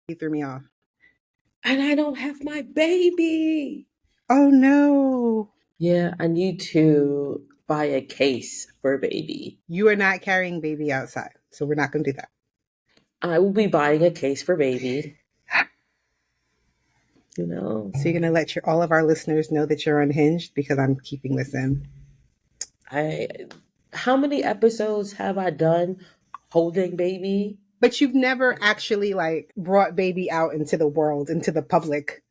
You threw me off. And I don't have my baby. Oh no. Yeah, I need to buy a case for baby. You are not carrying baby outside, so we're not going to do that. I will be buying a case for baby. You know, So you're going to let all of our listeners know that you're unhinged because I'm keeping this in. how many episodes have I done holding baby? But you've never actually like brought baby out into the world, into the public.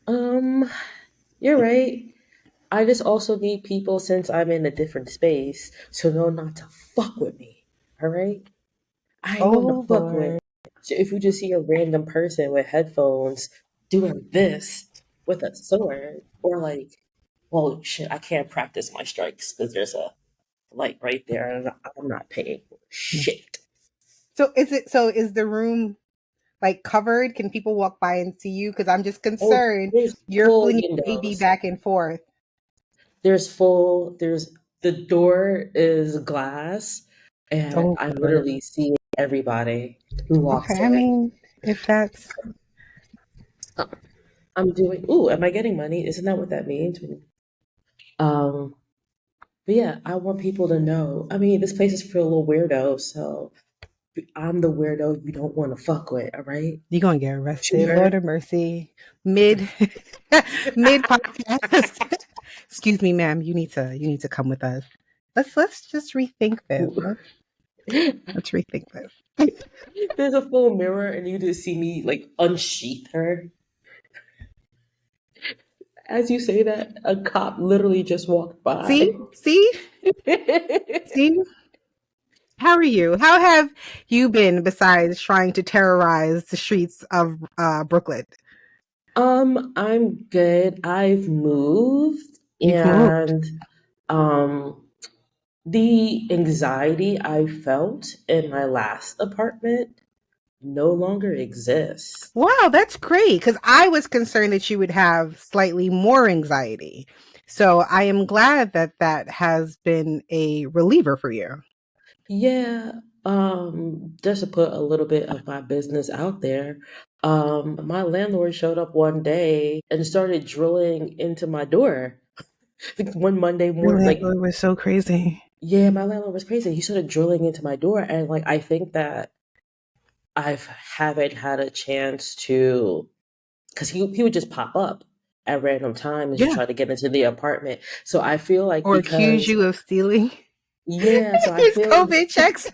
You're right. I just also need people, since I'm in a different space, to know not to fuck with me. All right? I ain't one to Oh fuck with. Lord. So if you just see a random person with headphones doing this with a sword, or like, well, shit, I can't practice my strikes because there's a light right there, and I'm not paying for shit. So is the room like covered? Can people walk by and see you? Because I'm just Oh, concerned there's you're full flinging baby windows. back and forth. There's the door is glass, and Oh I Lord. literally see everybody who Okay, walks I in. mean, if that's I'm doing, ooh, am I getting money? Isn't that what that means? Um, but yeah, I want people to know. I mean, this place is for a little weirdo, so I'm the weirdo you don't want to fuck with, all right? you're gonna get arrested, Sure. Lord of mercy. Mid mid podcast. Excuse me, ma'am. You need to come with us. Let's just rethink this. Let's rethink this. There's a full mirror, and you just see me like unsheath her. As you say that, a cop literally just walked See? by. See? See? How are you? How have you been besides trying to terrorize the streets of Brooklyn? I'm good. I've moved, You've moved. and um the anxiety I felt in my last apartment no longer exists. Wow, that's great. Because I was concerned that you would have slightly more anxiety. So I am glad that that has been a reliever for you. Yeah, just to put a little bit of my business out there, my landlord showed up one day and started drilling into my door. Like one Monday Your morning, like, landlord was so crazy. yeah, my landlord was crazy. He started drilling into my door, and like, I think that I haven't had a chance to, because he would just pop up at random times to Yeah. try to get into the apartment. So I feel like Or accuse because you of stealing yeah, so I his feel COVID checks.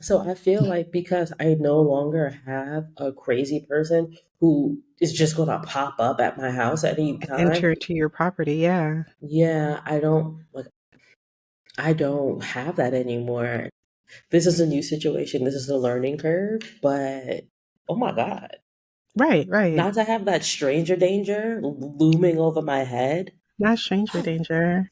so I feel like because I no longer have a crazy person who is just gonna pop up at my house at any time. Enter to your property. Yeah. Yeah, I don't have that anymore. This is a new situation. This is a learning curve, but oh my God. Right, right. Not to have that stranger danger looming over my head. Not stranger danger.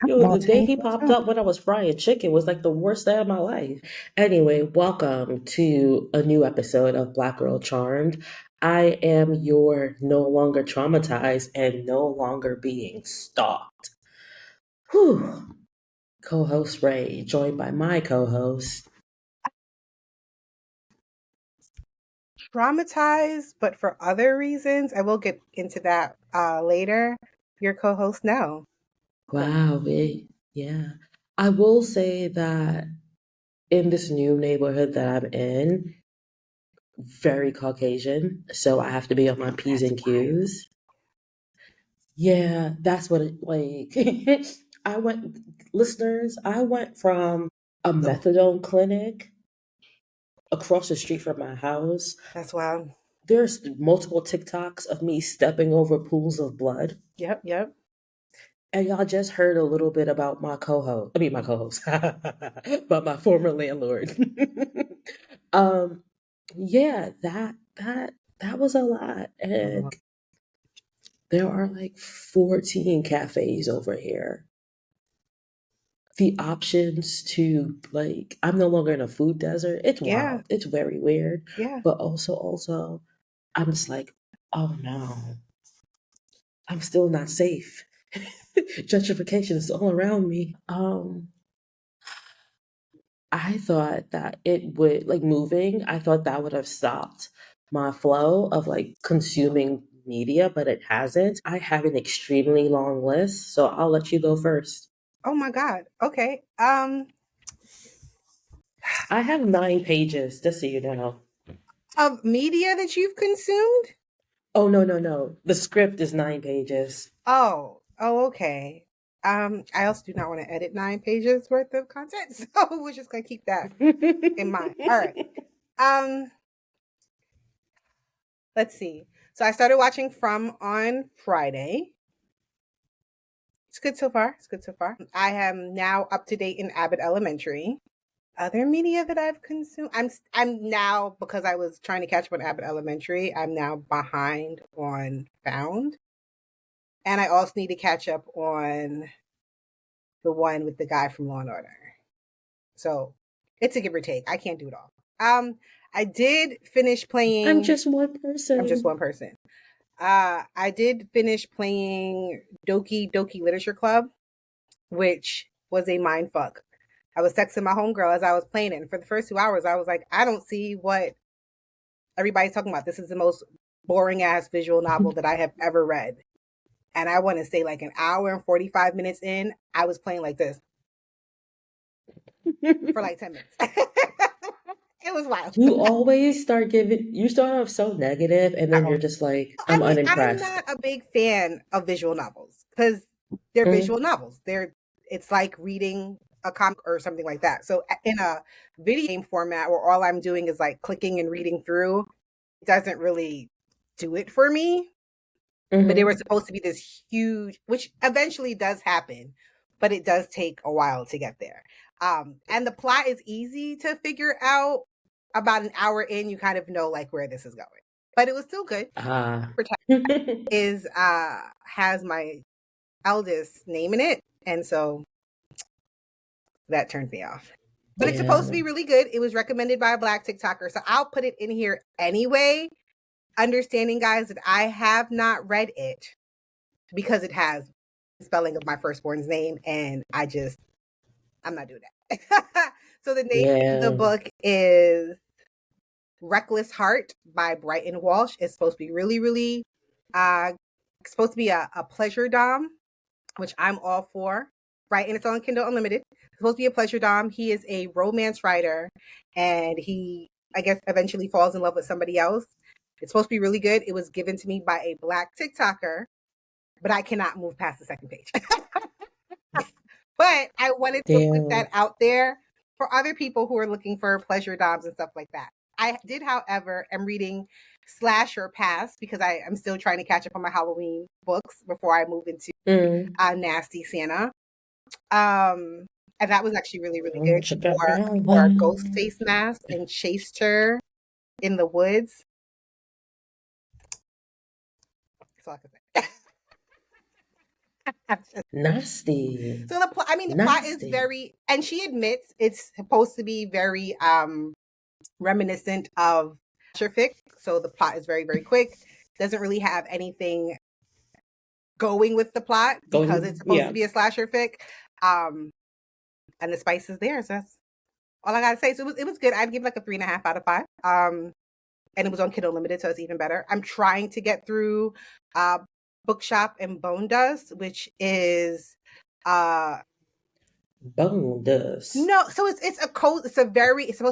I'm Yo, the day melting. he What's popped up? up when I was frying chicken was like the worst day of my life. Anyway, welcome to a new episode of Black Girl Charmed. I am your no longer traumatized and no longer being stalked. Whew. Co host Ray, joined by my co host. Traumatized, but for other reasons. I will get into that later. Your co-host now. Wow, yeah. I will say that in this new neighborhood that I'm in, very Caucasian, so I have to be on my P's That's and why. Q's. Yeah, that's what it like. I went, listeners, I went from a methadone clinic across the street from my house. That's wild. There's multiple TikToks of me stepping over pools of blood. Yep, yep. And y'all just heard a little bit about my co-host, about my former landlord. um, yeah, that was a lot. And there are like 14 cafes over here. The options to like, I'm no longer in a food desert. It's Yeah, wild. It's very weird. yeah. But also I'm just like, oh no, I'm still not safe. Gentrification is all around me. I thought that it would, like, moving, I thought that would have stopped my flow of, like, consuming media, but it hasn't. I have an extremely long list, so I'll let you go first. Oh my God. Okay. I have 9 pages, just so you know. Of media that you've consumed? Oh, no. The script is 9 pages. Oh, okay. I also do not want to edit 9 pages worth of content, so we're just gonna keep that in mind. All right. Um, let's see. So I started watching From on Friday. It's good so far. It's good so far. I am now up to date in Abbott Elementary. Other media that I've consumed, I'm now, because I was trying to catch up on Abbott Elementary, I'm now behind on Found, and I also need to catch up on the one with the guy from Law and Order. So it's a give or take. I can't do it all. I did finish playing. I'm just one person. I'm just one person. I did finish playing Doki Doki Literature Club, which was a mind fuck. I was texting my homegirl as I was playing it, and for the first 2 hours, I was like, I don't see what everybody's talking about. This is the most boring ass visual novel that I have ever read. And I want to say, like, an hour and 45 minutes in, I was playing like this for like 10 minutes. It was wild. You always you start off so negative, and then you're just like, I'm unimpressed. I'm not a big fan of visual novels because they're visual novels. It's like reading a comic or something like that. So in a video game format where all I'm doing is like clicking and reading through, it doesn't really do it for me. But they were supposed to be this huge, which eventually does happen, but it does take a while to get there. And the plot is easy to figure out. About an hour in, you kind of know like where this is going. But it was still good. Has my eldest name in it, and so that turned me off. But it's supposed to be really good. It was recommended by a Black TikToker, so I'll put it in here anyway. Understanding, guys, that I have not read it because it has the spelling of my firstborn's name, and I'm not doing that. So the name of the book is Reckless Heart by Brighton Walsh. It's supposed to be really, really supposed to be a pleasure dom, which I'm all for. Right, and it's on Kindle Unlimited. It's supposed to be a pleasure dom. He is a romance writer, and he, I guess, eventually falls in love with somebody else. It's supposed to be really good. It was given to me by a Black TikToker, but I cannot move past the second page. But I wanted to put that out there for other people who are looking for pleasure doms and stuff like that. I did, however, am reading Slasher Pass because I am still trying to catch up on my Halloween books before I move into Nasty Santa. And that was actually really, really good. She wore a ghost face mask and chased her in the woods. That's all I can say. Nasty. So the plot is very, and she admits it's supposed to be very reminiscent of slasher fic. So the plot is very, very quick. Doesn't really have anything going with the plot because it's supposed to be a slasher fic. And the spice is there. So that's all I gotta say. So it was good. I'd give like a 3.5 out of 5. And it was on Kindle Unlimited, so it's even better. I'm trying to get through Bookshop and Bone Dust, which is Bone Dust. No, so it's supposed to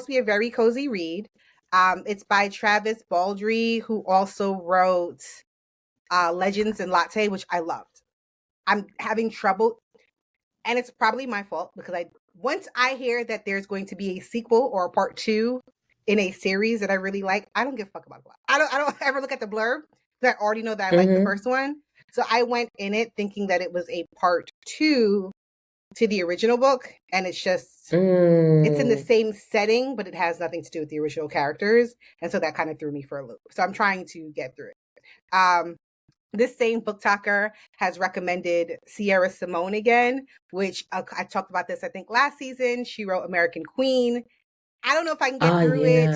be a very cozy read. It's by Travis Baldree, who also wrote Legends and Latte, which I loved. I'm having trouble, and it's probably my fault because once I hear that there's going to be a sequel or a part 2 in a series that I really like, I don't give a fuck about the plot. I don't ever look at the blurb because I already know that I like the first one. So I went in it thinking that it was a part 2 to the original book, and it's just it's in the same setting, but it has nothing to do with the original characters, and so that kind of threw me for a loop. So I'm trying to get through it. This same BookToker has recommended Sierra Simone again, which I talked about this I think last season. She wrote American Queen. I don't know if I can get through it.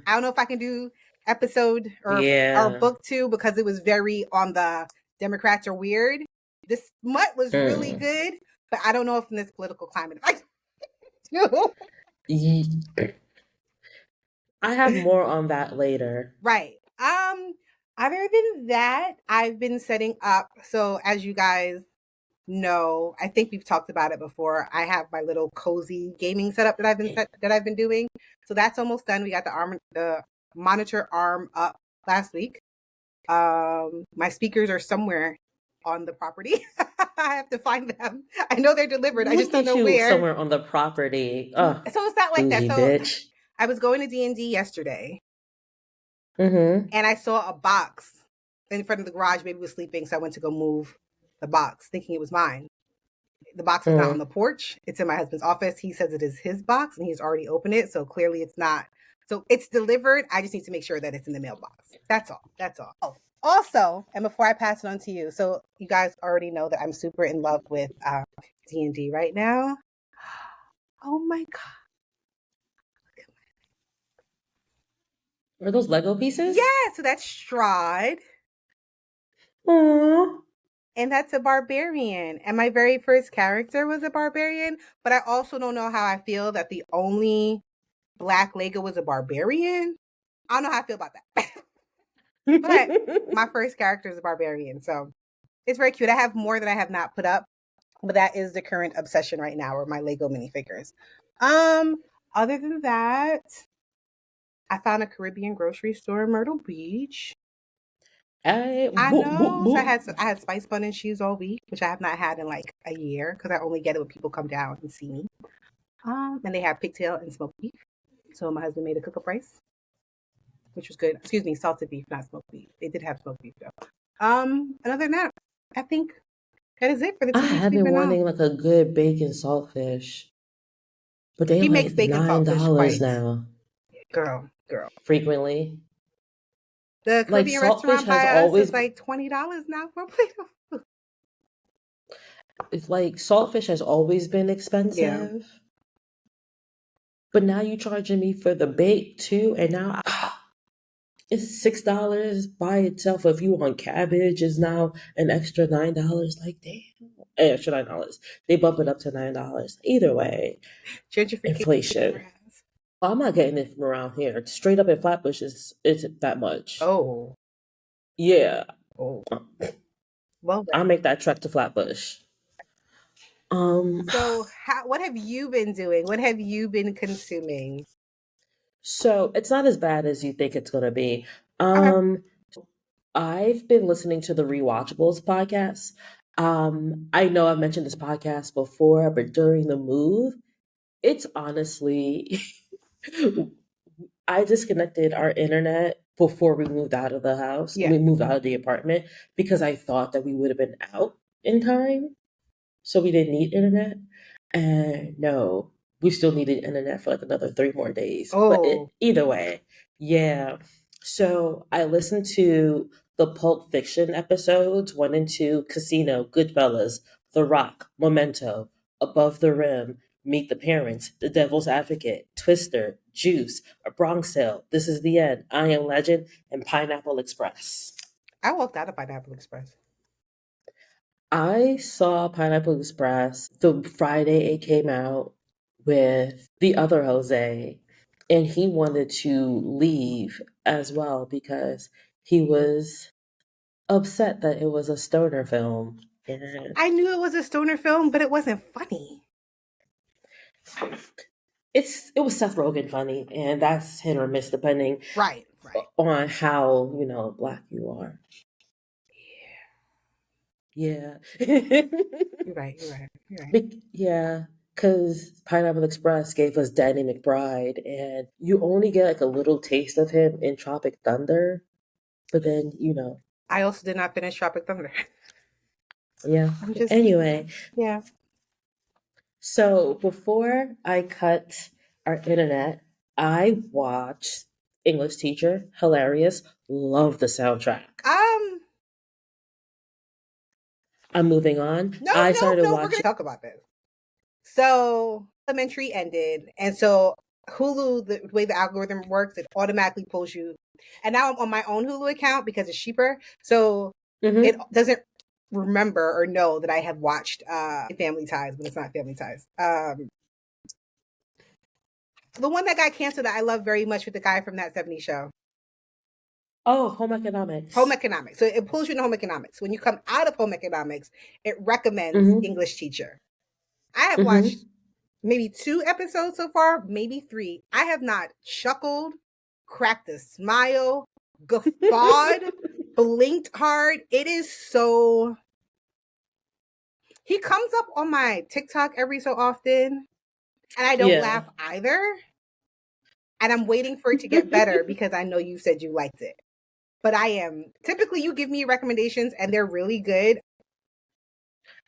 I don't know if I can do episode or book 2 because it was very on the Democrats are weird. This Mutt was really good, but I don't know if in this political climate I do. I have more on that later. Right. Other than that, I've been setting up. So as you guys know, I think we've talked about it before. I have my little cozy gaming setup that I've been doing. So that's almost done. We got the monitor arm up last week. My speakers are somewhere on the property. I have to find them. I know they're delivered. I just Look don't at know you where. somewhere on the property. So it's not like that. Bougie So bitch. I was going to D&D yesterday Mm-hmm. and I saw a box in front of the garage. Baby was sleeping, so I went to go move the box, thinking it was mine. The box is not on the porch. It's in my husband's office. He says it is his box and he's already opened it. So clearly it's not. So it's delivered. I just need to make sure that it's in the mailbox. That's all. That's all. Oh, also, and before I pass it on to you, so you guys already know that I'm super in love with D&D right now. Oh my God. Are those Lego pieces? Yeah, so that's Strahd. Aww. And that's a barbarian. And my very first character was a barbarian, but I also don't know how I feel that the only Black Lego was a barbarian. I don't know how I feel about that. But my first character is a barbarian, so it's very cute. I have more that I have not put up, but that is the current obsession right now, or my Lego minifigures. Other than that, I found a Caribbean grocery store in Myrtle Beach. I know. So I had spice bun and cheese all week, which I have not had in like a year because I only get it when people come down and see me. And they have pigtail and smoked beef. So my husband made a cook-up rice, which was good. Excuse me, salted beef, not smoked beef. They did have smoked beef though. And other than that, I think that is it for the I 2 weeks have we've been been wanting on. like a good bacon saltfish, but they He makes like bacon saltfish $9 quite, now. girl. Frequently, The like Caribbean saltfish restaurant has by us is always like $20 now for a plate of food. it's like saltfish has always been Yeah. expensive, but now you charging me for the bake too, and now it's $6 by itself. If you want cabbage, is now an extra $9. Like damn, extra $9. They bump it up to $9. Either way, Gentrification inflation. grass. I'm not getting it from around here. Straight up in Flatbush is that much. Oh. Yeah, Oh. Well I'll then. make that trek to Flatbush. Um, So what have you been doing? What have you been consuming? so it's not as bad as you think it's gonna be. Okay. I've been listening to the Rewatchables podcast. I know I've mentioned this podcast before, but during the move, it's honestly, I disconnected our internet before we moved out of the house. Yeah. We moved out of the apartment because I thought that we would have been out in time, so we didn't need internet. And no, we still needed internet for like another 3 more days. But Oh, either way, yeah. So I listened to the Pulp Fiction episodes 1 and 2, Casino, Goodfellas, The Rock, Memento, Above the Rim, Meet the Parents, The Devil's Advocate, Twister, Juice, A Bronx Tale, This Is the End, I Am Legend, and Pineapple Express. I walked out of Pineapple Express. I saw Pineapple Express the Friday it came out with the other Jose, and he wanted to leave as well because he was upset that it was a stoner film. And I knew it was a stoner film, but it wasn't funny. it was Seth Rogen funny, and that's hit or miss depending Right, right. on how black you are. Yeah. You're right, you're right, you're right. Yeah, because Pineapple Express gave us Danny McBride, and you only get like a little taste of him in Tropic Thunder, but then I also did not finish Tropic Thunder. yeah. I'm just, Anyway, yeah. so before I cut our internet, I watched English Teacher, hilarious, love the soundtrack. I'm moving on. No, I no, started no, we're watching. gonna talk about this. So elementary ended, and so Hulu, the way the algorithm works, it automatically pulls you. And now I'm on my own Hulu account because it's cheaper, so it Mhm. doesn't remember or know that I have watched Family Ties when it's not Family Ties. The one that got canceled that I love very much with the guy from That 70s Show. Oh, home economics. Home economics. So it pulls you into home economics. When you come out of home economics, it recommends English teacher. I have watched maybe 2 episodes so far, maybe 3. I have not chuckled, cracked a smile, guffawed, blinked hard. It is so. He comes up on my TikTok every so often, and I don't laugh either. And I'm waiting for it to get better because I know you said you liked it. But I am typically, you give me recommendations and they're really good.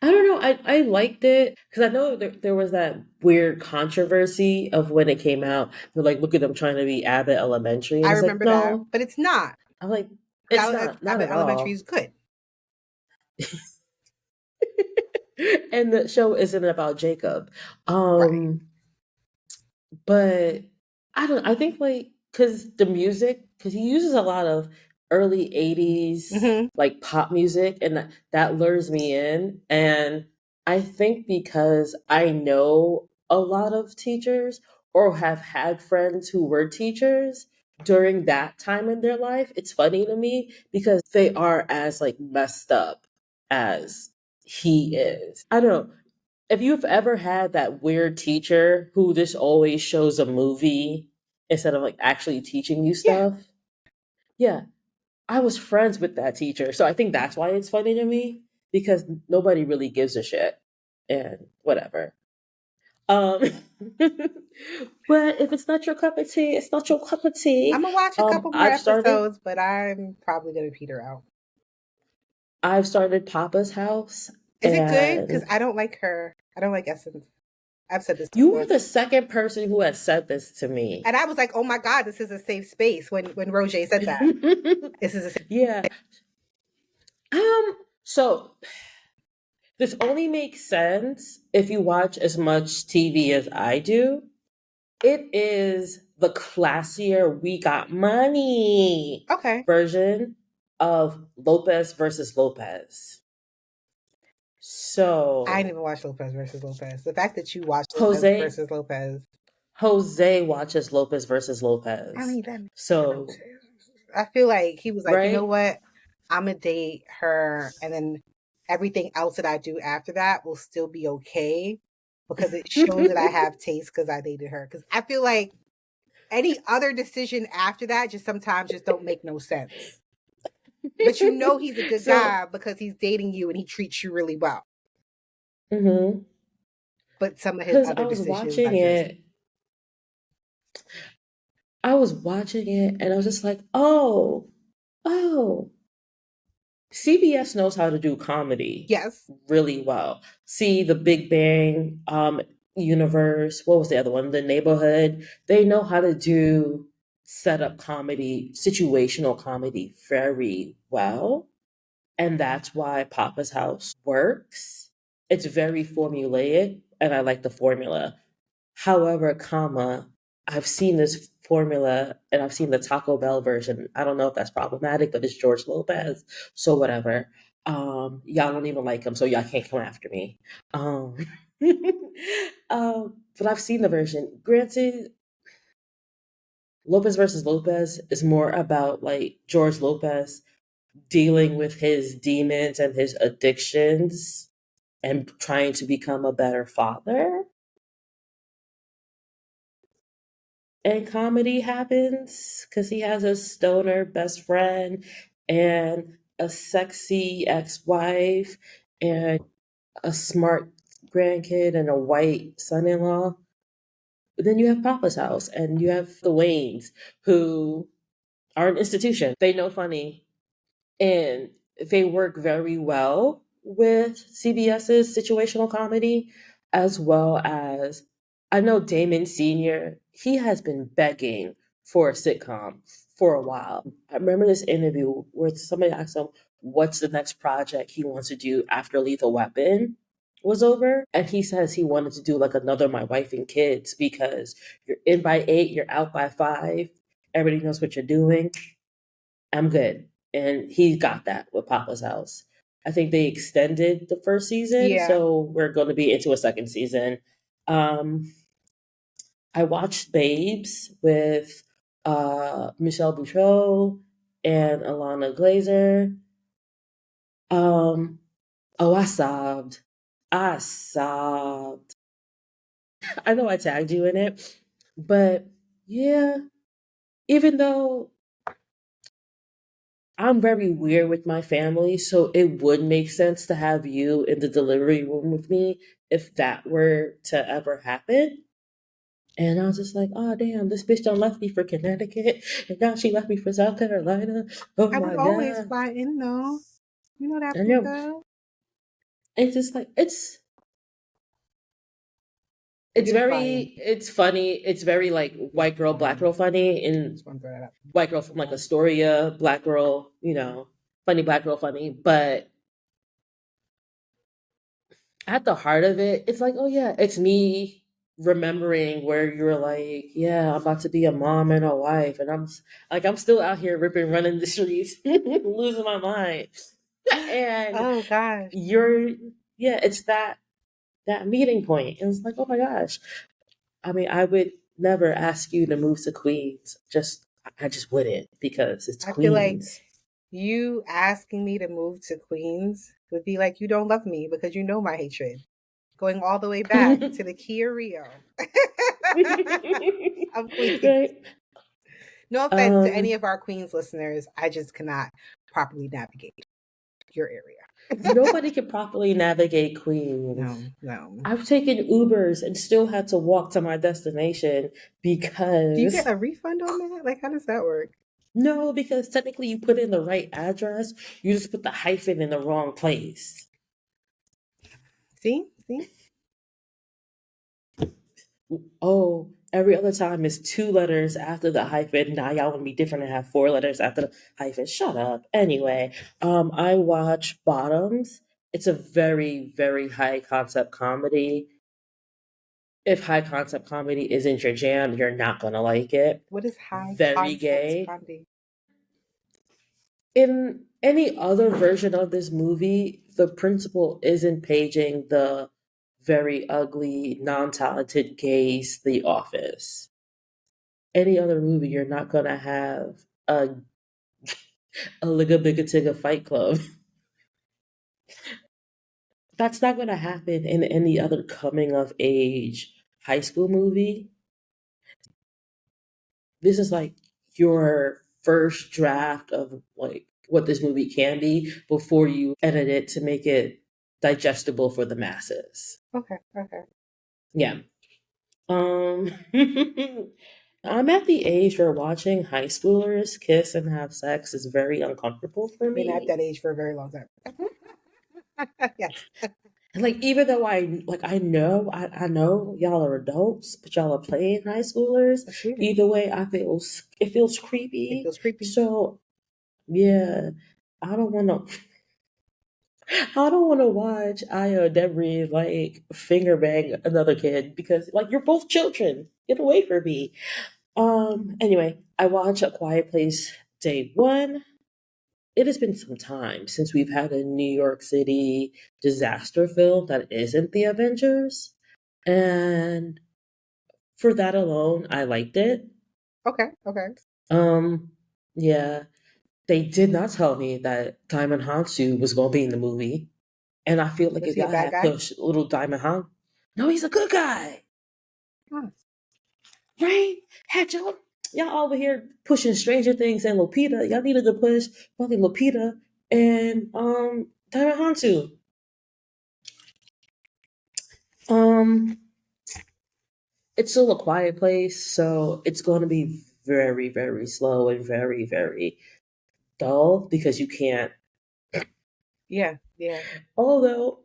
I don't know. I liked it because I know there was that weird controversy of when it came out. They're like, look at them trying to be Abbott Elementary. And I it's like, remember that, no. but it's not. I'm like, it's not Abbott at Elementary all. is good. And the show isn't about Jacob. Right. But I think like, because the music, because he uses a lot of early 80s like pop music, and that lures me in. And I think because I know a lot of teachers or have had friends who were teachers during that time in their life, it's funny to me because they are as like messed up as he is. I don't know if you've ever had that weird teacher who just always shows a movie instead of like actually teaching you Yeah. stuff. Yeah, I was friends with that teacher. So I think that's why it's funny to me because nobody really gives a shit and whatever. Um but if it's not your cup of tea, it's not your cup of tea. I'm gonna watch a couple more I've started episodes, but I'm probably gonna peter out. I've started Papa's House. Is it good? Because And I don't like her. I don't like Essence. I've said this you before. were the second person who has said this to me. And I was like, oh my God, this is a safe space when Roger said that. This is a safe Yeah. So this only makes sense if you watch as much TV as I do. It is the classier we got money version of Lopez versus Lopez. So I didn't even watch Lopez versus Lopez. The fact that you watched Lopez Jose versus Lopez. Jose watches Lopez versus Lopez. I mean, that so I feel like he was like, you know right? what? I'm gonna date her, and then everything else that I do after that will still be okay because it shows that I have taste because I dated her. Because I feel like any other decision after that just sometimes just don't make no sense. But you know he's a good guy because he's dating you and he treats you really well. But some of his Because other decisions, I just I was watching it and I was just like, oh, CBS knows how to do comedy yes, really well. See the Big Bang universe. What was the other one? The Neighborhood. They know how to do setup comedy, situational comedy very well. And that's why Papa's House works. It's very formulaic, and I like the formula. However, I've seen this formula and I've seen the Taco Bell version. I don't know if that's problematic, but it's George Lopez, so whatever. Y'all don't even like him, so y'all can't come after me. Um, but I've seen the version. Granted, Lopez versus Lopez is more about like George Lopez dealing with his demons and his addictions and trying to become a better father. And comedy happens because he has a stoner best friend and a sexy ex-wife and a smart grandkid and a white son-in-law. But then you have Papa's House and you have the Waynes, who are an institution. They know funny and they work very well with CBS's situational comedy, as well as I know Damon Sr., he has been begging for a sitcom for a while. I remember this interview where somebody asked him what's the next project he wants to do after Lethal Weapon was over. And he says he wanted to do like another My Wife and Kids because you're in by 8, you're out by 5, everybody knows what you're doing. I'm good. And he got that with Papa's House. I think they extended the first season, yeah. so we're going to be into a second season. Um, I watched Babes with Michelle Buteau and Alana Glazer. Um, oh, I sobbed. I sobbed. I know I tagged you in it, but yeah, even though I'm very weird with my family, so it would make sense to have you in the delivery room with me if that were to ever happen. And I was just like, oh damn, this bitch done left me for Connecticut, and now she left me for South Carolina. Oh I would my always god! fly in though. You know that I know. puka. It's just like You it's do fly in. it's funny. It's very like Just white girl, black girl funny, and want to throw that up. white girl from like Astoria, black girl, funny black girl funny. But at the heart of it, it's like, oh yeah, it's me remembering where you're like, yeah, I'm about to be a mom and a wife, and I'm still out here ripping, running the streets, losing my mind, and Oh gosh. you're, yeah, it's that meeting point, and it's like, oh my gosh, I mean, I would never ask you to move to Queens, I just wouldn't because it's I feel like Queens. you asking me to move to Queens would be like you don't love me because you know my hatred. Going all the way back to the Kia Rio of Queens. Right? No offense to any Um, of our Queens listeners. I just cannot properly navigate your area. Nobody can properly navigate Queens. No, no. I've taken Ubers and still had to walk to my destination Do you get because a refund on that? Like, how does that work? no, because technically you put in the right address, you just put the hyphen in the wrong place. See? See? Oh, every other time is 2 letters after the hyphen. Now y'all want to be different and have 4 letters after the hyphen. Shut up. Anyway, I watch Bottoms. It's a very, very high concept comedy. If high concept comedy isn't your jam, you're not gonna like it. What is high Very concept gay. comedy? In any other version of this movie, the principal isn't paging the very ugly, non talented gays the office. Any other movie, you're not gonna have a Ligga Bigga Tigga fight club. That's not gonna happen in any other coming of age high school movie. This is like your first draft of like what this movie can be before you edit it to make it digestible for the masses. Okay, okay. Yeah. Um I'm at the age where watching high schoolers kiss and have sex is very uncomfortable for Been at me. that age for a very long time. Yes. And like even though I know y'all are adults, but y'all are playing high schoolers. That's weird. Either way, it feels It creepy. feels creepy. So yeah, I don't want to. I don't want to watch Aya or Debri like finger bang another kid because like you're both children. Get away from me. Anyway, I watched A Quiet Place day one. It has been some time since we've had a New York City disaster film that isn't the Avengers. And for that alone, I liked it. Okay, okay. Um, yeah, they did not tell me that Diamond Hansu was going to be in the movie. And I feel like Was if he a y'all bad had guy? pushed little Diamond Han, no, he's a good guy, Huh. right? Had y'all over here pushing Stranger Things and Lupita, y'all needed to push fucking Lupita and Diamond Hansu. Um, it's still a quiet place, so it's going to be very, very slow and very, very dull because you can't. Yeah, yeah. Although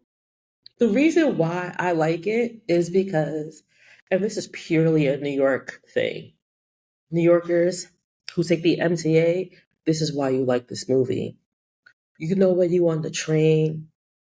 the reason why I like it is because, and this is purely a New York thing. New Yorkers who take the MTA, this is why you like this movie. You know when you on the train,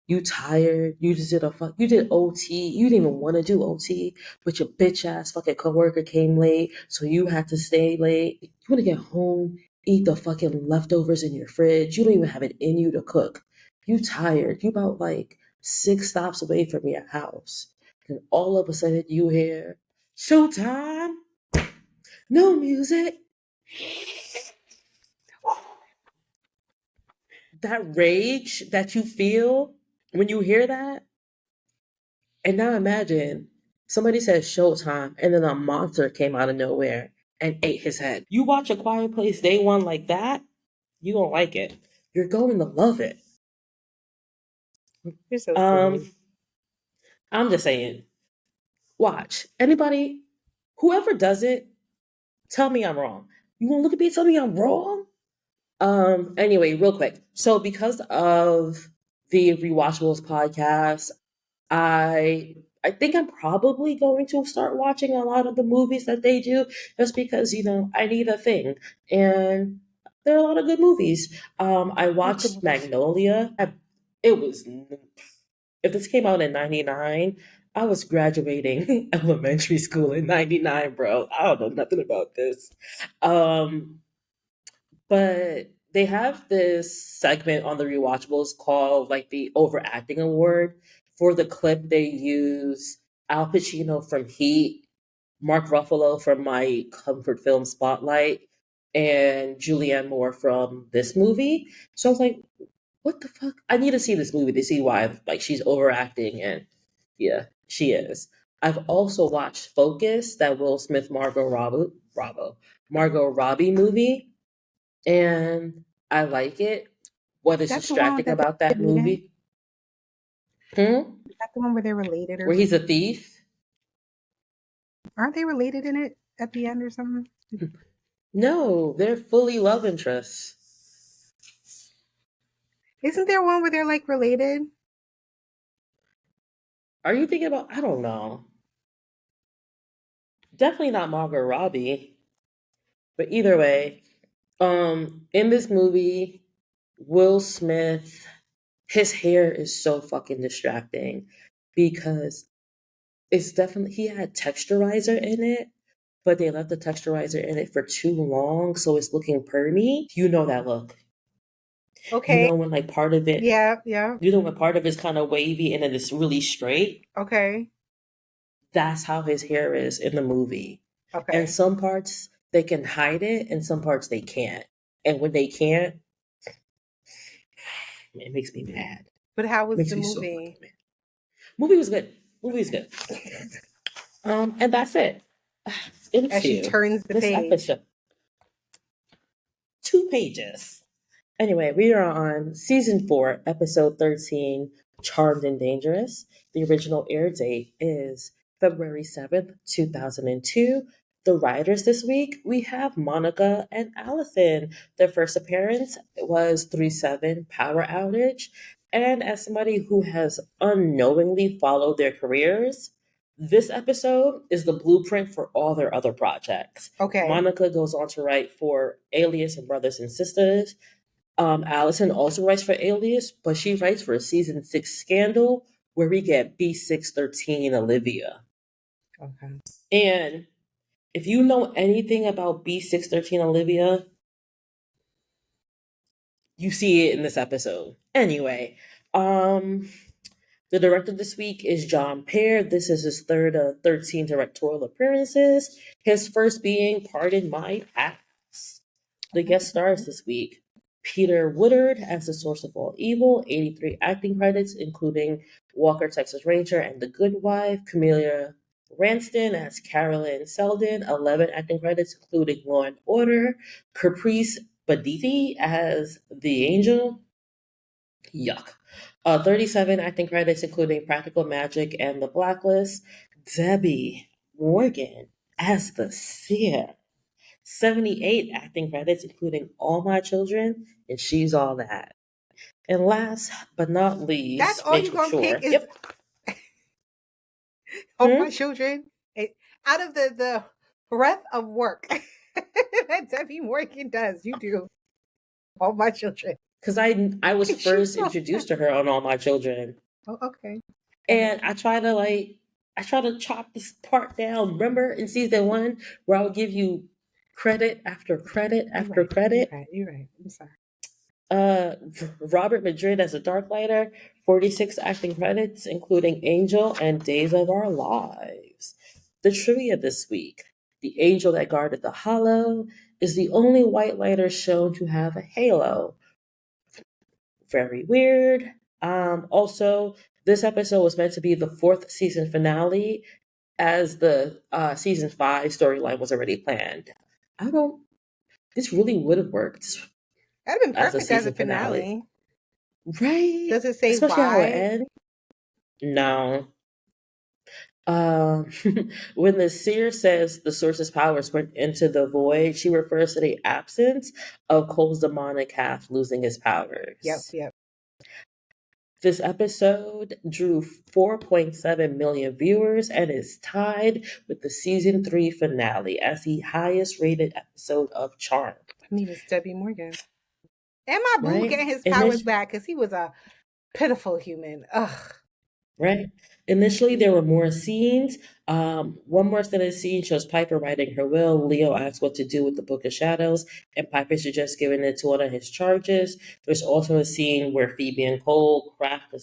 you tired, you did OT, you didn't even want to do OT, but your bitch ass fucking coworker came late, so you had to stay late. You want to get home, eat the fucking leftovers in your fridge. You don't even have it in you to cook. You tired. You about like 6 stops away from your house. And all of a sudden you hear Showtime. No music. That rage that you feel when you hear that. And now imagine somebody said Showtime and then a monster came out of nowhere and ate his head. You watch A Quiet Place day one like that, you don't like it. You're going to love it. You're so Um, silly. I'm just saying, watch. Anybody, whoever does it, tell me I'm wrong. You want to look at me and tell me I'm wrong? Anyway, real quick. So because of the Rewatchables podcast, I think I'm probably going to start watching a lot of the movies that they do just because, I need a thing. And there are a lot of good movies. I What good watched movies? Magnolia. It was, if this came out in 99, I was graduating elementary school in 99, bro. I don't know nothing about this. Um, but they have this segment on the rewatchables called like the overacting award. For the clip, they use Al Pacino from Heat, Mark Ruffalo from my comfort film Spotlight, and Julianne Moore from this movie. So I was like, what the fuck? I need to see this movie to see why like she's overacting, and yeah, she is. I've also watched Focus, that Will Smith Margot Robbie movie, and I like it. What is That's the one distracting that about they're that related? movie? Hmm? Is that the one where they're related or Where he's a something? thief? Aren't they related in it at the end or something? No, they're fully love interests. Isn't there one where they're like related? Are you thinking about? I don't know. Definitely not Margot Robbie. But either way, in this movie, Will Smith, his hair is so fucking distracting because it's definitely he had texturizer in it, but they left the texturizer in it for too long, so it's looking permy. You know that look. You Okay. know when like part of it, Yeah, yeah. you know when part of it's kind of wavy and then it's really straight. Okay. That's how his hair is in the movie. And Okay. some parts they can hide it, and some parts they can't. And when they can't, it makes me mad. But how It was makes the me so fucking movie? mad. Movie was good. Movie was good. And that's it. As she Into turns the this page. episode. 2 pages. Anyway, we are on season 4, episode 13, Charmed and Dangerous. The original air date is February 7th, 2002. The writers this week, we have Monica and Allison. Their first appearance was 3/7 Power Outage. And as somebody who has unknowingly followed their careers, this episode is the blueprint for all their other projects. Okay. Monica goes on to write for Alias and Brothers and Sisters. Allison also writes for Alias, but she writes for season 6 Scandal, where we get B613 Olivia. Okay. And if you know anything about B613 Olivia, you see it in this episode. Anyway, the director this week is John Pear. This is his third of 13 directorial appearances, his first being Pardon My Past. The guest stars this week: Peter Woodard as the source of all evil, 83 acting credits, including Walker, Texas Ranger, and The Good Wife. Camelia Ranston as Carolyn Selden, 11 acting credits, including Law and Order. Caprice Baditi as The Angel. Yuck. 37 acting credits, including Practical Magic and The Blacklist. Debbi Morgan as the Seer. 78 acting credits, including All My Children and She's All That. And last but not That's least, all you making gonna pick sure. is Yep. all my Hmm? children. Out of the breadth of work that Debbie Morgan does, you do all my children. Because I was She's first so introduced to her on All My Children. oh, okay. And I try to chop this part down. Remember in season 1 where I would give you credit after credit You're after right. You're credit? right. You're right. I'm sorry. Robert Madrid as a Darklighter, 46 acting credits, including Angel and Days of Our Lives. The trivia this week: the angel that guarded the hollow is the only Whitelighter shown to have a halo. Very weird. Also, this episode was meant to be the fourth season finale, as the season 5 storyline was already planned. I don't. This really would have worked That'd have been as a perfect as a season finale, finale. right? Does it say Especially how it why? ends. No. Um, when the seer says the source's powers went into the void, she refers to the absence of Cole's demonic half losing his Yep, powers. yep. This episode drew 4.7 million viewers and is tied with the season 3 finale as the highest rated episode of Charmed. I mean, it's Debbi Morgan. And my boo Right? getting his And powers this, back because he was a pitiful human. Ugh. right? Initially, there were more scenes. One more extended scene shows Piper writing her will. Leo asks what to do with the Book of Shadows, and Piper suggests giving it to one of his charges. There's also a scene where Phoebe and Cole craft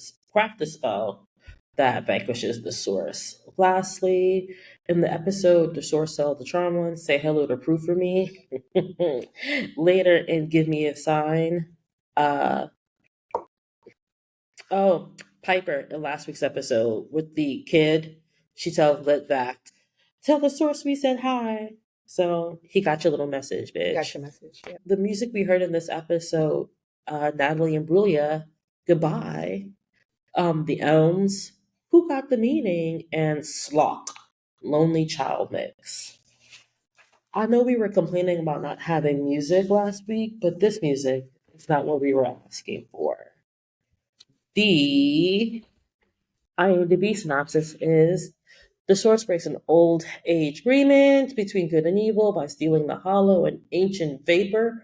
a spell that vanquishes the source. Lastly, in the episode, the source tells the charm one, say hello to Proof for me. Later, and give me a sign. Uh, Oh, Piper in last week's episode with the kid, she tells Litvak, tell the source we said hi. So he got your little message, You got bitch. your message. Yep. The music we heard in this episode, Natalie and Brulia, Goodbye, The Elms, Who Got the Meaning, and Slock, Lonely Child Mix. I know we were complaining about not having music last week, but this music is not what we were asking for. The IMDb synopsis is: the source breaks an old age agreement between good and evil by stealing the hollow, an ancient vapor,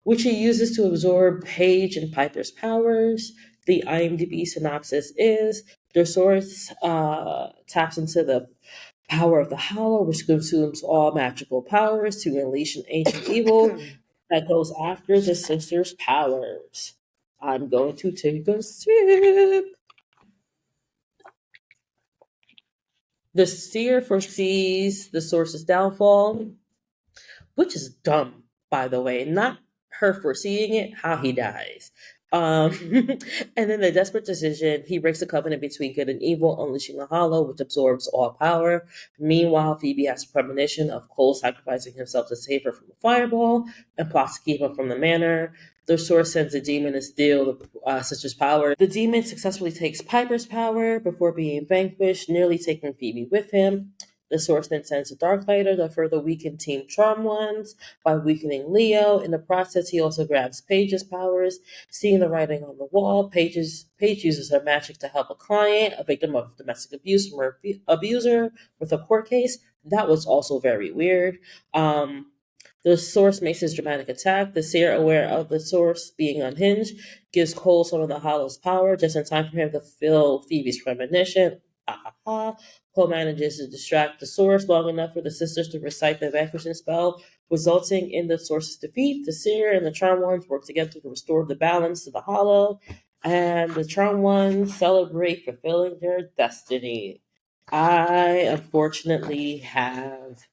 which he uses to absorb Paige and Piper's powers. The IMDb synopsis is: the source taps into the power of the hollow, which consumes all magical powers to unleash an ancient evil that goes after the sister's powers. I'm going to take a sip. The seer foresees the source's downfall, which is dumb, by the way. Not her foreseeing it, how he dies. Um, and then the desperate decision, he breaks the covenant between good and evil, unleashing the hollow, which absorbs all power. Meanwhile, Phoebe has a premonition of Cole sacrificing himself to save her from a fireball and plots to keep him from the manor. The source sends a demon to steal the sister's power. The demon successfully takes Piper's power before being vanquished, nearly taking Phoebe with him. The source then sends a Darklighter to further weaken Team Charm Ones by weakening Leo. In the process, he also grabs Paige's powers. Seeing the writing on the wall, Paige uses her magic to help a client, a victim of domestic abuse from her abuser, with a court case. That was also very weird. The source makes his dramatic attack. The seer, aware of the source being unhinged, gives Cole some of the hollow's power just in time for him to fill Phoebe's premonition. Ha ha ha. Cole manages to distract the source long enough for the sisters to recite the vanquishing spell, resulting in the source's defeat. The seer and the charm ones work together to restore the balance to the hollow, and the charm ones celebrate fulfilling their destiny. I unfortunately have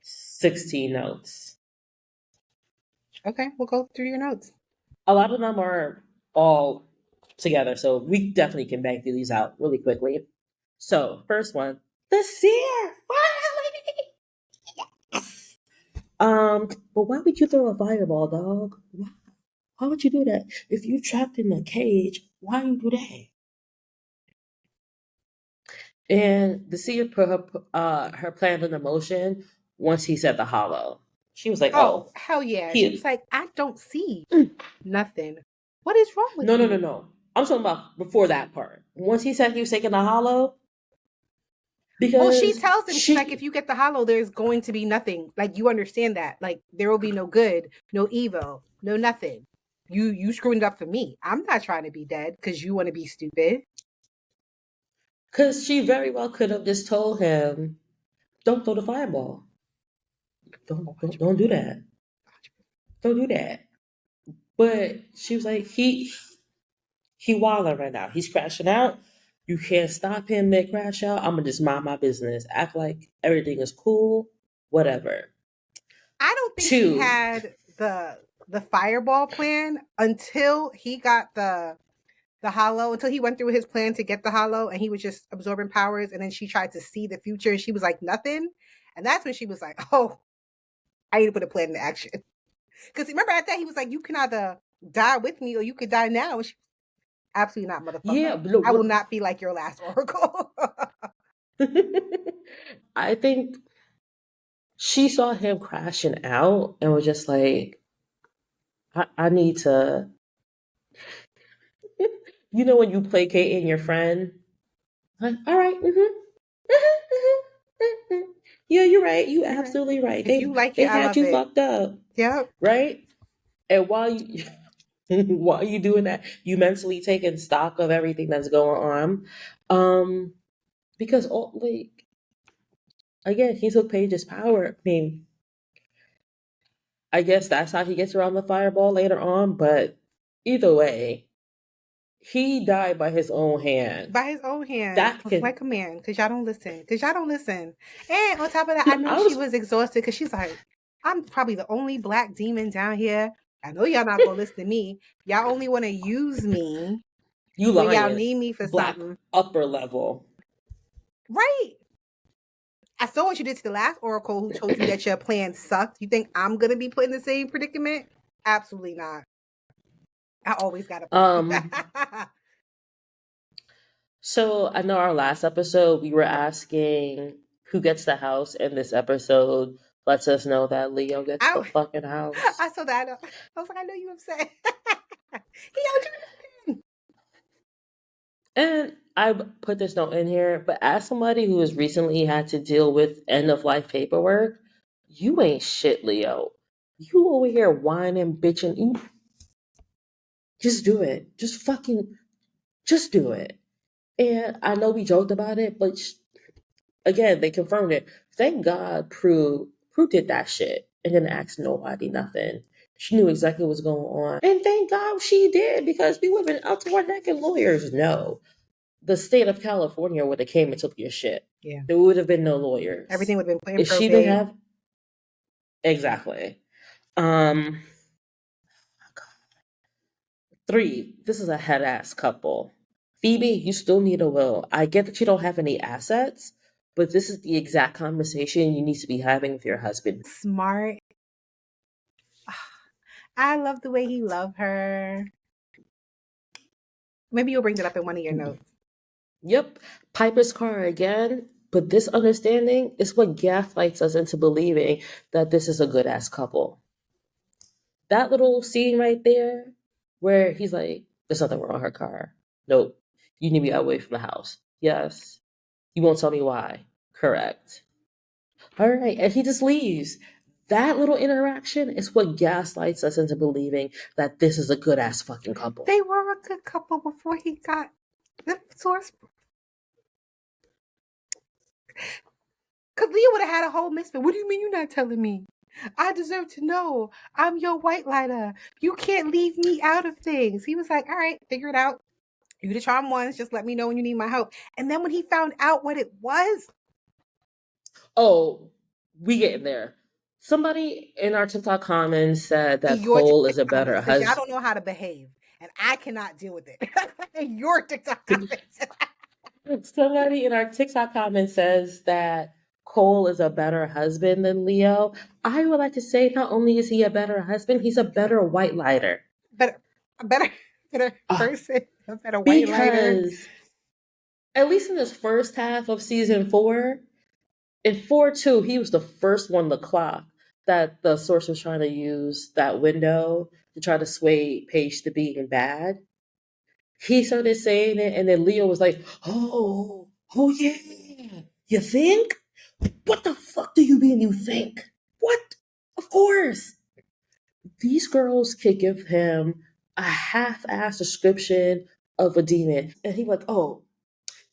16 notes. Okay, we'll go through your notes. A lot of them are all together, so we definitely can bang through these out really quickly. So, first one, the seer. Yes. But why would you throw a fireball, dog? Why would you do that? If you're trapped in a cage, why you do that? And the seer put her plan into motion once he said the hollow. She was like, Oh, "Oh, hell yeah. She was he like, I don't see nothing. What is wrong with no, no, no, you? no. I'm talking about before that part. Once he said he was taking the hollow, Well, she because tells him, she's like, if she, you get the hollow, there's going to be nothing. Like, you understand that. Like, there will be no good, no evil, no nothing. You screwing it up for me. I'm not trying to be dead because you want to be stupid. because she very well could have just told him, "Don't throw the fireball. Don't do that. Don't do that." But she was like, he wilding right now. He's crashing out. You can't stop him mid crash out. I'm gonna just mind my business, act like everything is cool, whatever. I don't think she Two, had the fireball plan until he got the hollow, until he went through his plan to get the hollow and he was just absorbing powers, and then she tried to see the future and she was like nothing. And that's when she was like, oh, I need to put a plan into action. Because remember at that he was like, you can either die with me or you could die now. And she, absolutely not, yeah, motherfucker. but look, I will not be like your last oracle. I think she saw him crashing out and was just like, I need to, you know, when you placating your friend, like, all right, yeah, you're right. You You're right. absolutely right. If you like They it, I had love you it. fucked up, Yep. right? And while you while you doing that, you mentally taking stock of everything that's going on, because like again, he took Paige's power. I mean, I guess that's how he gets around the fireball later on. But either way, he died by his own hand. By his own hand, That can. like a man, because y'all don't listen. Because y'all don't listen. And on top of that, I No, know I she was. was exhausted because she's like, I'm probably the only black demon down here. I know y'all not gonna listen to me. Y'all only want to use me You when y'all lying. need me for Black something. upper level. Right. I saw what you did to the last oracle who told you that your plan sucked. You think I'm gonna be put in the same predicament? Absolutely not. I always got a plan. Um. So I know our last episode we were asking who gets the house, and this episode lets us know that Leo gets the I, fucking house. I saw that. I was like, I know you upset. He owed you nothing. And I put this note in here, but as somebody who has recently had to deal with end of life paperwork, you ain't shit, Leo. You over here whining, bitching. You just do it. Just do it. And I know we joked about it, but again, they confirmed it. Thank God Prue did that shit and didn't ask nobody nothing. She knew exactly what was going on. And thank God she did, because we would have been out to our neck and lawyers. No. The state of California would have came and took your shit. Yeah. There would have been no lawyers. Everything would have been put in If she didn't probate. have exactly. Um 3, this is a head ass couple. Phoebe, you still need a will. I get that you don't have any assets, but this is the exact conversation you need to be having with your husband. Smart. I love the way he loved her. Maybe you'll bring that up in one of your notes. Yep. Piper's car again. But this understanding is what gaslights us into believing that this is a good ass couple. That little scene right there where he's like, there's nothing wrong with her car. Nope. You need me away from the house. Yes. You won't tell me why. Correct. All right. And he just leaves. That little interaction is what gaslights us into believing that this is a good ass fucking couple. They were a good couple before he got the source. Because Leah would have had a whole misfit. What do you mean you're not telling me? I deserve to know. I'm your Whitelighter. You can't leave me out of things. He was like, all right, figure it out. You the charm ones. Just let me know when you need my help. And then when he found out what it was. Oh, we getting there. Somebody in our TikTok comments said that Your Cole is a TikTok better comments, because y'all husband. don't know how to behave. And I cannot deal with it. Your TikTok comments. Somebody in our TikTok comment says that Cole is a better husband than Leo. I would like to say not only is he a better husband, he's a better Whitelighter. Better Uh, person, a better Whitelighter. because at least in this first half of season 4, in 4-2, he was the first one to clock that the source was trying to use that window to try to sway Paige to being bad. He started saying it, and then Leo was like, oh yeah, you think? What the fuck do you mean you think? What? Of course. These girls could give him a half-ass description of a demon. And he like, oh,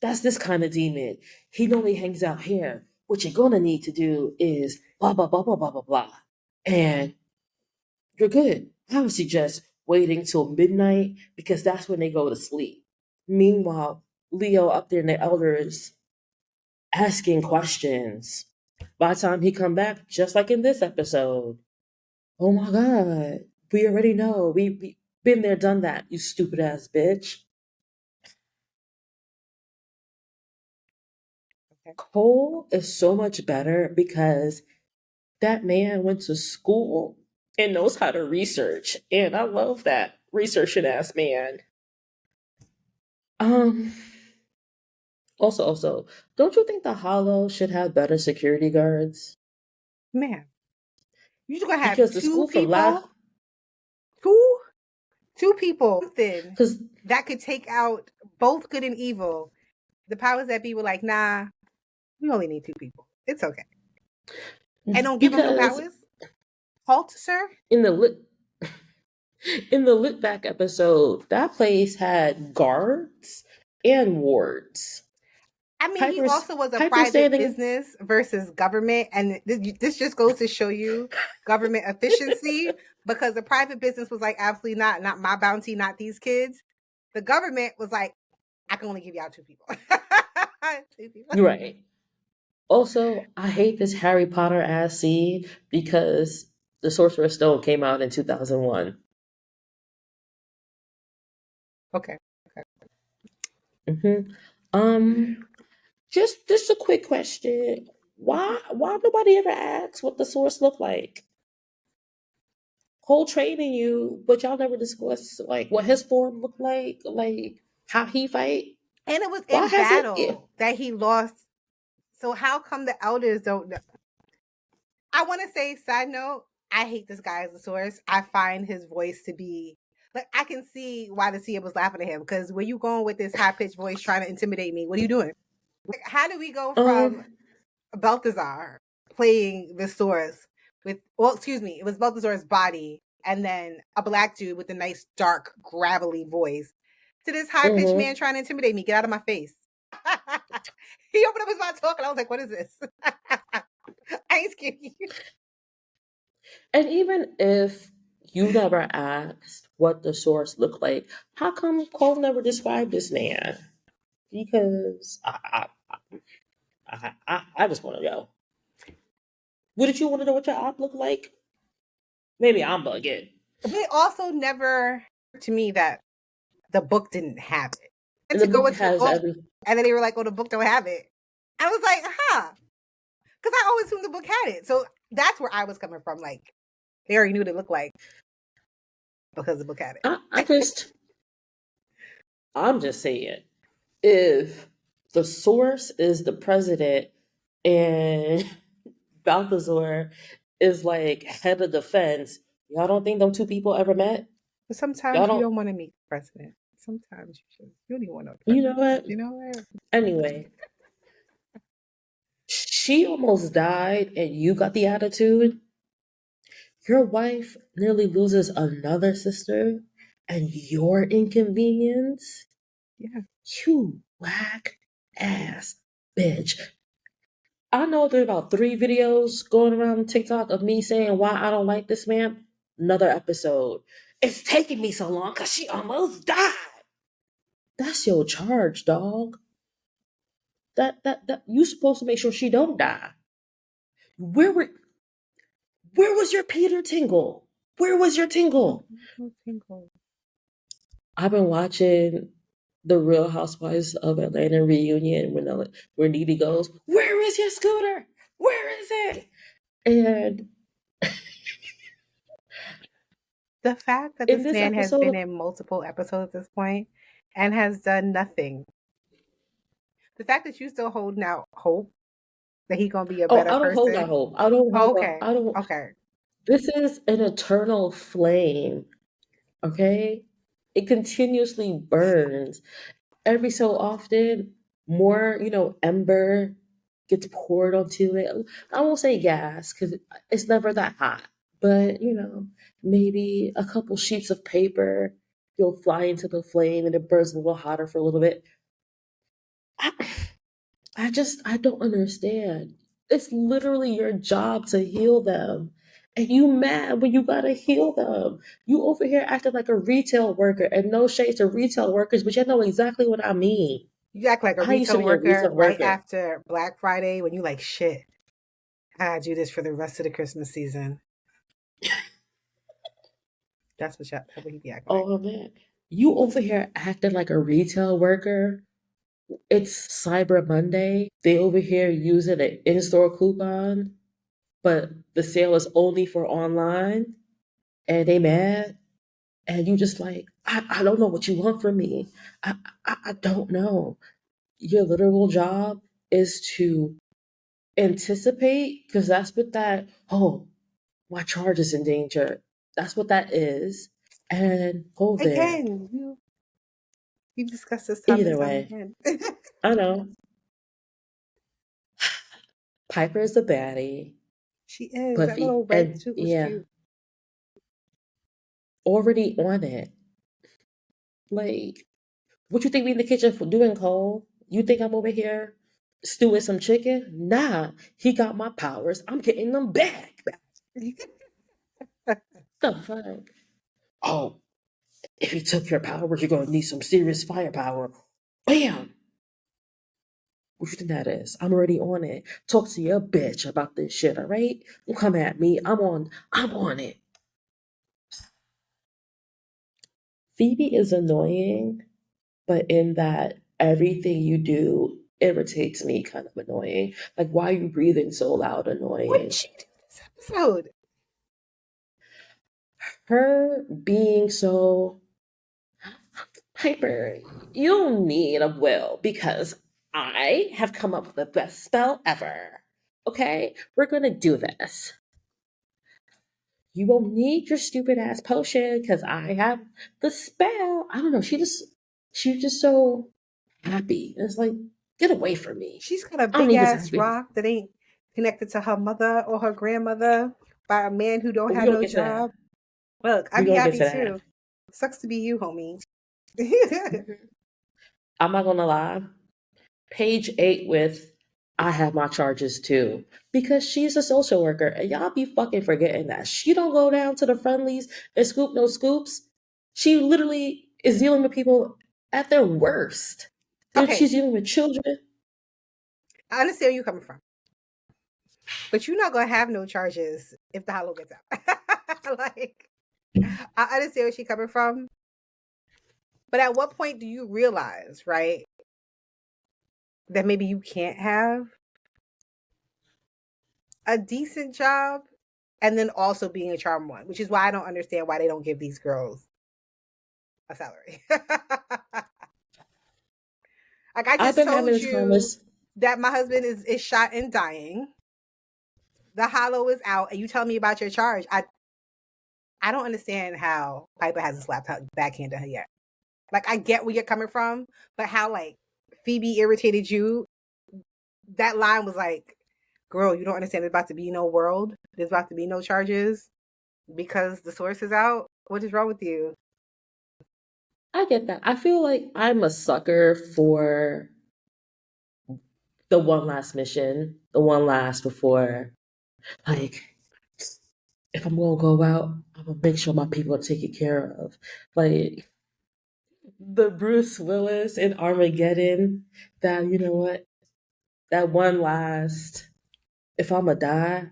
that's this kind of demon. He normally hangs out here. What you're gonna need to do is blah blah blah blah blah blah blah. And you're good. I would suggest waiting till midnight because that's when they go to sleep. Meanwhile, Leo up there in the elders asking questions. By the time he come back, just like in this episode, oh my god, we already know. We been there, done that, you stupid ass bitch. Okay. Cole is so much better because that man went to school and knows how to research. And I love that researching ass man. Um also, don't you think the Hollow should have better security guards? Man, you just gonna have Because the school from last two, two people, something because that could take out both good and evil. The powers that be were like, nah, we only need two people. It's okay. And don't give them new because powers. Halt, sir. in the lit in the lit back episode, that place had guards and wards. I mean, he Piper's also was a Piper private standing. business versus government. And this just goes to show you government efficiency, because the private business was like, absolutely not my bounty, not these kids. The government was like, I can only give y'all two people. Two people. You're right. Also, I hate this Harry Potter ass scene because the Sorcerer's Stone came out in 2001. Okay. hmm Um, just a quick question. Why nobody ever asks what the source looked like? Whole training you, but y'all never discuss like what his form looked like how he fight. And it was Why in has it? Yeah. battle that he lost. So how come the elders don't know? I want to say, side note, I hate this guy as a source. I find his voice to be like, I can see why the Seer was laughing at him, because where you going with this high pitched voice trying to intimidate me? What are you doing? Like, how do we go from Um. Balthazar playing the source with, well, excuse me, it was Balthazar's body, and then a black dude with a nice, dark, gravelly voice, to this high pitched man mhm. trying to intimidate me? Get out of my face. He opened up his mouth talking. I was like, what is this? I ain't scared of you. And even if you never asked what the source looked like, how come Cole never described this man? Because I just want to know. Wouldn't you want to know what your op looked like? Maybe I'm bugging. But it also never, to me, that the book didn't have it. And And to the go book into the has book, every. and then they were like, oh, the book don't have it. I was like, huh. Because I always assumed the book had it. So that's where I was coming from. Like, they already knew what it looked like because the book had it. I'm just saying, if the source is the president and Balthazar is like head of defense, y'all don't think them two people ever met? But Y'all sometimes you don't. don't want to meet the president. Sometimes you don't even want to know the You president. know what? You know what? Anyway, she almost died and you got the attitude. Your wife nearly loses another sister and you're inconvenienced. Yeah. You whack ass bitch. I know there's about 3 videos going around TikTok of me saying why I don't like this man. Another episode. It's taking me so long because she almost died. That's your charge, dog. That you supposed to make sure she don't die. Where were where was your Peter Tingle? Where was your Tingle? No tingle. I've been watching the Real Housewives of Atlanta reunion where Needy goes, "Where is your scooter? Where is it?" And The fact that in this this man has episode been of in multiple episodes at this point and has done nothing. The fact that you still holding out hope that he gonna be a oh, better I don't hold out person. hope. I don't Oh, hold out. okay. I don't. Okay. This is an eternal flame. Okay, it continuously burns. Every so often, more ember gets poured onto it. I won't say gas because it's never that hot, but maybe a couple sheets of paper. You'll fly into the flame and it burns a little hotter for a little bit. I, I don't understand. It's literally your job to heal them. And you mad when you gotta heal them. You over here acting like a retail worker, and no shade to retail workers, but you know exactly what I mean. You act like a I used to retail be a worker retail right worker. after Black Friday when you like, shit, I gotta do this for the rest of the Christmas season. That's what he be acting like. Oh man, you over here acting like a retail worker. It's Cyber Monday. They over here using an in-store coupon, but the sale is only for online, and they mad. And you just like, I don't know what you want from me. I don't know. Your literal job is to anticipate, because that's what that, oh, my charge is in danger. That's what that is. And go there. Again, we've discussed this time and Either time way, again. I know. Piper is the baddie. She is. That Puffy. little red And suit was yeah, cute. already on it. Like, what you think we in the kitchen for doing, Cole? You think I'm over here stewing some chicken? Nah, he got my powers. I'm getting them back. The fuck? Oh, if he took your powers, you're gonna need some serious firepower. Bam! What you think that is? I'm already on it. Talk to your bitch about this shit, alright? Don't come at me. I'm on it. Phoebe is annoying, but in that everything you do irritates me, kind of annoying. Like, why are you breathing so loud, What did annoying? she do this episode? Her being so hyper, you need a will because I have come up with the best spell ever. Okay, we're gonna do this. You won't need your stupid ass potion because I have the spell. I don't know. She's just so happy. It's like, get away from me. She's got a I don't big need this ass happy. rock that ain't connected to her mother or her grandmother by a man who don't But we have gonna no get to that. job. Look, I'd We be gonna get happy to that. too. Sucks to be you, homie. Mhm. I'm not gonna lie. Page 8 with I have my charges too. Because she's a social worker and y'all be fucking forgetting that. She don't go down to the friendlies and scoop no scoops. She literally is dealing with people at their worst. Then Okay, she's dealing with children. I understand where you're coming from, but you're not gonna have no charges if the hollow gets out. Like, I understand where she's coming from, but at what point do you realize, right, that maybe you can't have a decent job and then also being a charm one, which is why I don't understand why they don't give these girls a salary. Like I I've just been having told this you conversation. that my husband is shot and dying. The hollow is out, and you tell me about your charge. I don't understand how Piper hasn't slapped her backhand at her yet. Like I get where you're coming from, but how like Phoebe irritated you. That line was like, "Girl, you don't understand. There's about to be no world. There's about to be no charges because the source is out. What is wrong with you?" I get that. I feel like I'm a sucker for the one last mission, the one last before, like, if I'm gonna go out, I'm gonna make sure my people are taken care of. Like the Bruce Willis in Armageddon, that, you know what, that one last, if I'ma die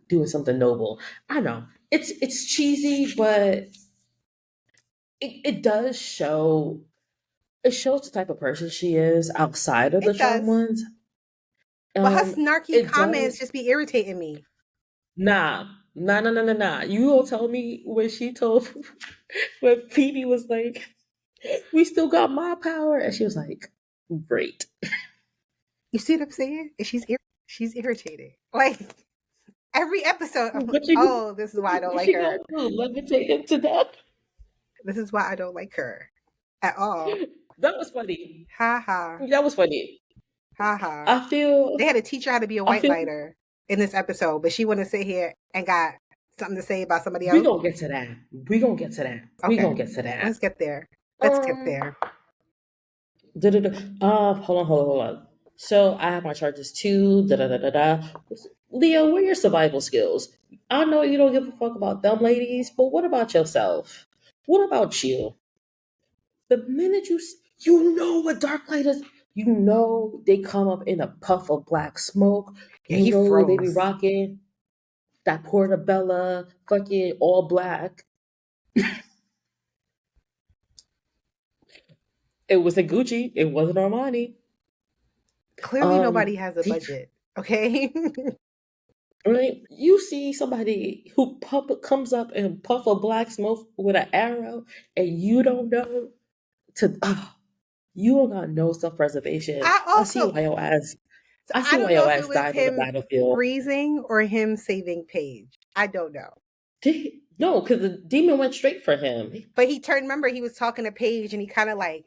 doing something noble. I know. It's cheesy, but it does show, it shows the type of person she is outside of the It charm does, ones. but her snarky It comments does. just be irritating me. Nah, nah, nah, nah, nah, nah. You will tell me when she told, when Phoebe was like, "We still got my power," and she was like, "Great." You see what I'm saying? And she's irritating. Like every episode, I'm like, What you, oh, this is why I don't what like she gonna her. do? Levitate him to death? This is why I don't like her at all. That was funny. Ha ha. That was funny. Ha ha. I feel. They had to teach her how to be a I feel. whitelighter in this episode, but she want to sit here and got something to say about somebody We else. gonna get to that. We gonna get to that. We Okay, gonna get to that. let's get there. Let's get Um. there. Da-da-da. Hold on. So I have my charges too. Da da da da da. Leo, what are your survival skills? I know you don't give a fuck about them ladies, but what about yourself? What about you? The minute You know what dark light is? You know they come up in a puff of black smoke. Yeah, You he know they be froze. rocking that portobello, fucking all black. It wasn't Gucci. It wasn't Armani. Clearly, nobody Um, has a they, budget. Okay. right? You see somebody who comes up and puff of black smoke with an arrow, and you don't know to. You don't got no self preservation. I I see also, why your ass. so I I see why don't know your if it ass was died on the him battlefield. freezing or him saving Paige. I don't know. No, because the demon went straight for him. But he turned, remember, he was talking to Paige and he kind of like,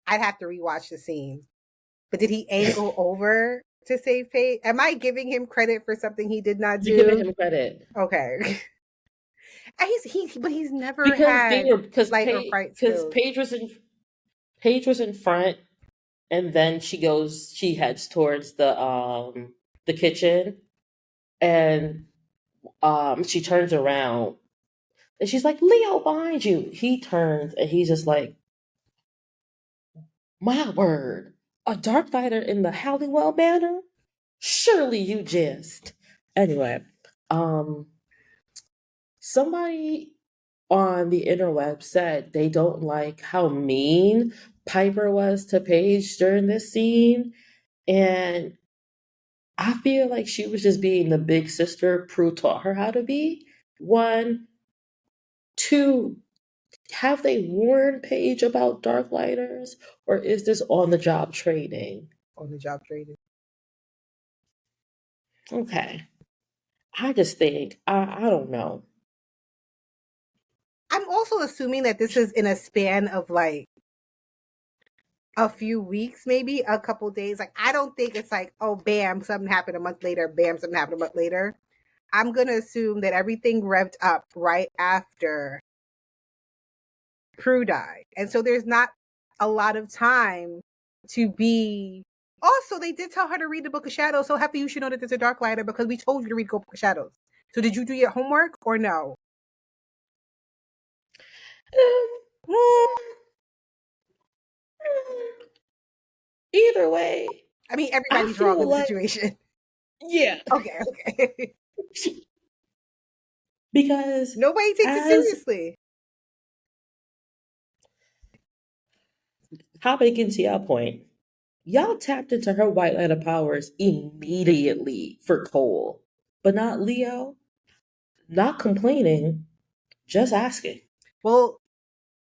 I'd have to rewatch the scene. But did he angle over to save Paige? Am I giving him credit for something he did not You're giving do? him credit Okay. And but he's never because they had were because flight or fight because skills. Paige was in front, and then she heads towards the kitchen, and she turns around and she's like, Leo behind you. He turns and he's just like, my word, a dark fighter in the Halliwell Manor? Surely you just. Anyway, um, somebody on the interweb said they don't like how mean Piper was to Paige during this scene. And I feel like she was just being the big sister Prue taught her how to be. One, two, have they warned Paige about Darklighters, or is this on the job training? On the job training. Okay. I just think, I don't know. I'm also assuming that this is in a span of like a few weeks, maybe a couple days. Like, I don't think it's like, oh, bam, something happened a month later, bam, something happened a month later. I'm going to assume that everything revved up right after Prue died. And so there's not a lot of time to be. Also, they did tell her to read the Book of Shadows, so happy you should know that there's a Dark Lighter because we told you to read the Book of Shadows. So did you do your homework or no? Either way, I mean, I everybody's wrong feel in the like, situation. yeah. Okay. Because Nobody takes it as seriously. hopping into your point, y'all tapped into her Whitelighter powers immediately for Cole, but not Leo. Not complaining, just asking. Well,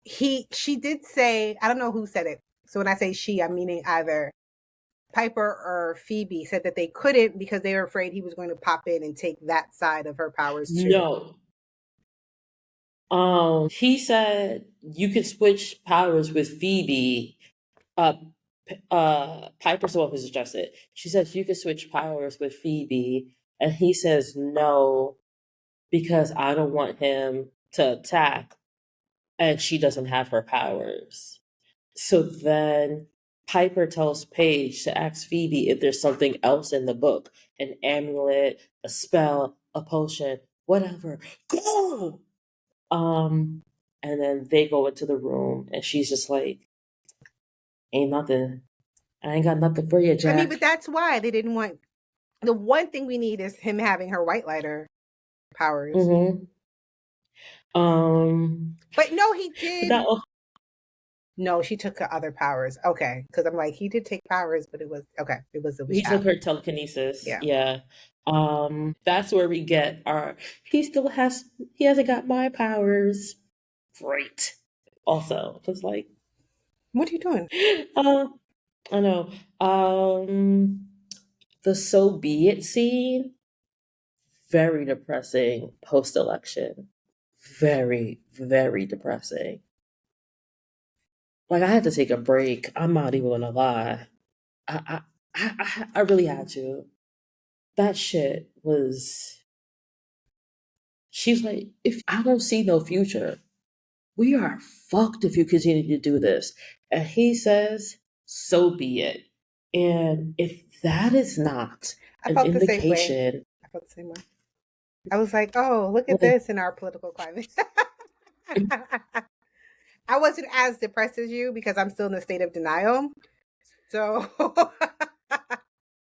she did say, I don't know who said it. So when I say she, I'm meaning either Piper or Phoebe said that they couldn't because they were afraid he was going to pop in and take that side of her powers too. No. He said you could switch powers with Phoebe. Uh, Piper's the one who suggested. She says you could switch powers with Phoebe, and he says no because I don't want him to attack, and she doesn't have her powers. So then Piper tells Paige to ask Phoebe if there's something else in the book, an amulet, a spell, a potion, whatever. Go! And then they go into the room, and she's just like, "Ain't nothing. I ain't got nothing for you, I mean, but Jack." that's why they didn't want. The one thing we need is him having her Whitelighter powers. Mm-hmm. But no, he did. That No, she took her other powers. Okay, because I'm like, he did take powers, but it was okay. It was he took shadow. her telekinesis. Yeah. Yeah. That's where we get our. He hasn't got my powers. Great. Also, because like, What are you doing? uh, I know. The "so be it" scene, very depressing post election. Very, very depressing. Like I had to take a break. I'm not even gonna lie. I really had to. That shit was. She's like, if I don't see no future, we are fucked if you continue to do this. And he says, so be it. And if that is not I an felt the same way. indication, I felt the same way. I was like, oh, look at like, this in our political climate. I wasn't as depressed as you because I'm still in a state of denial. So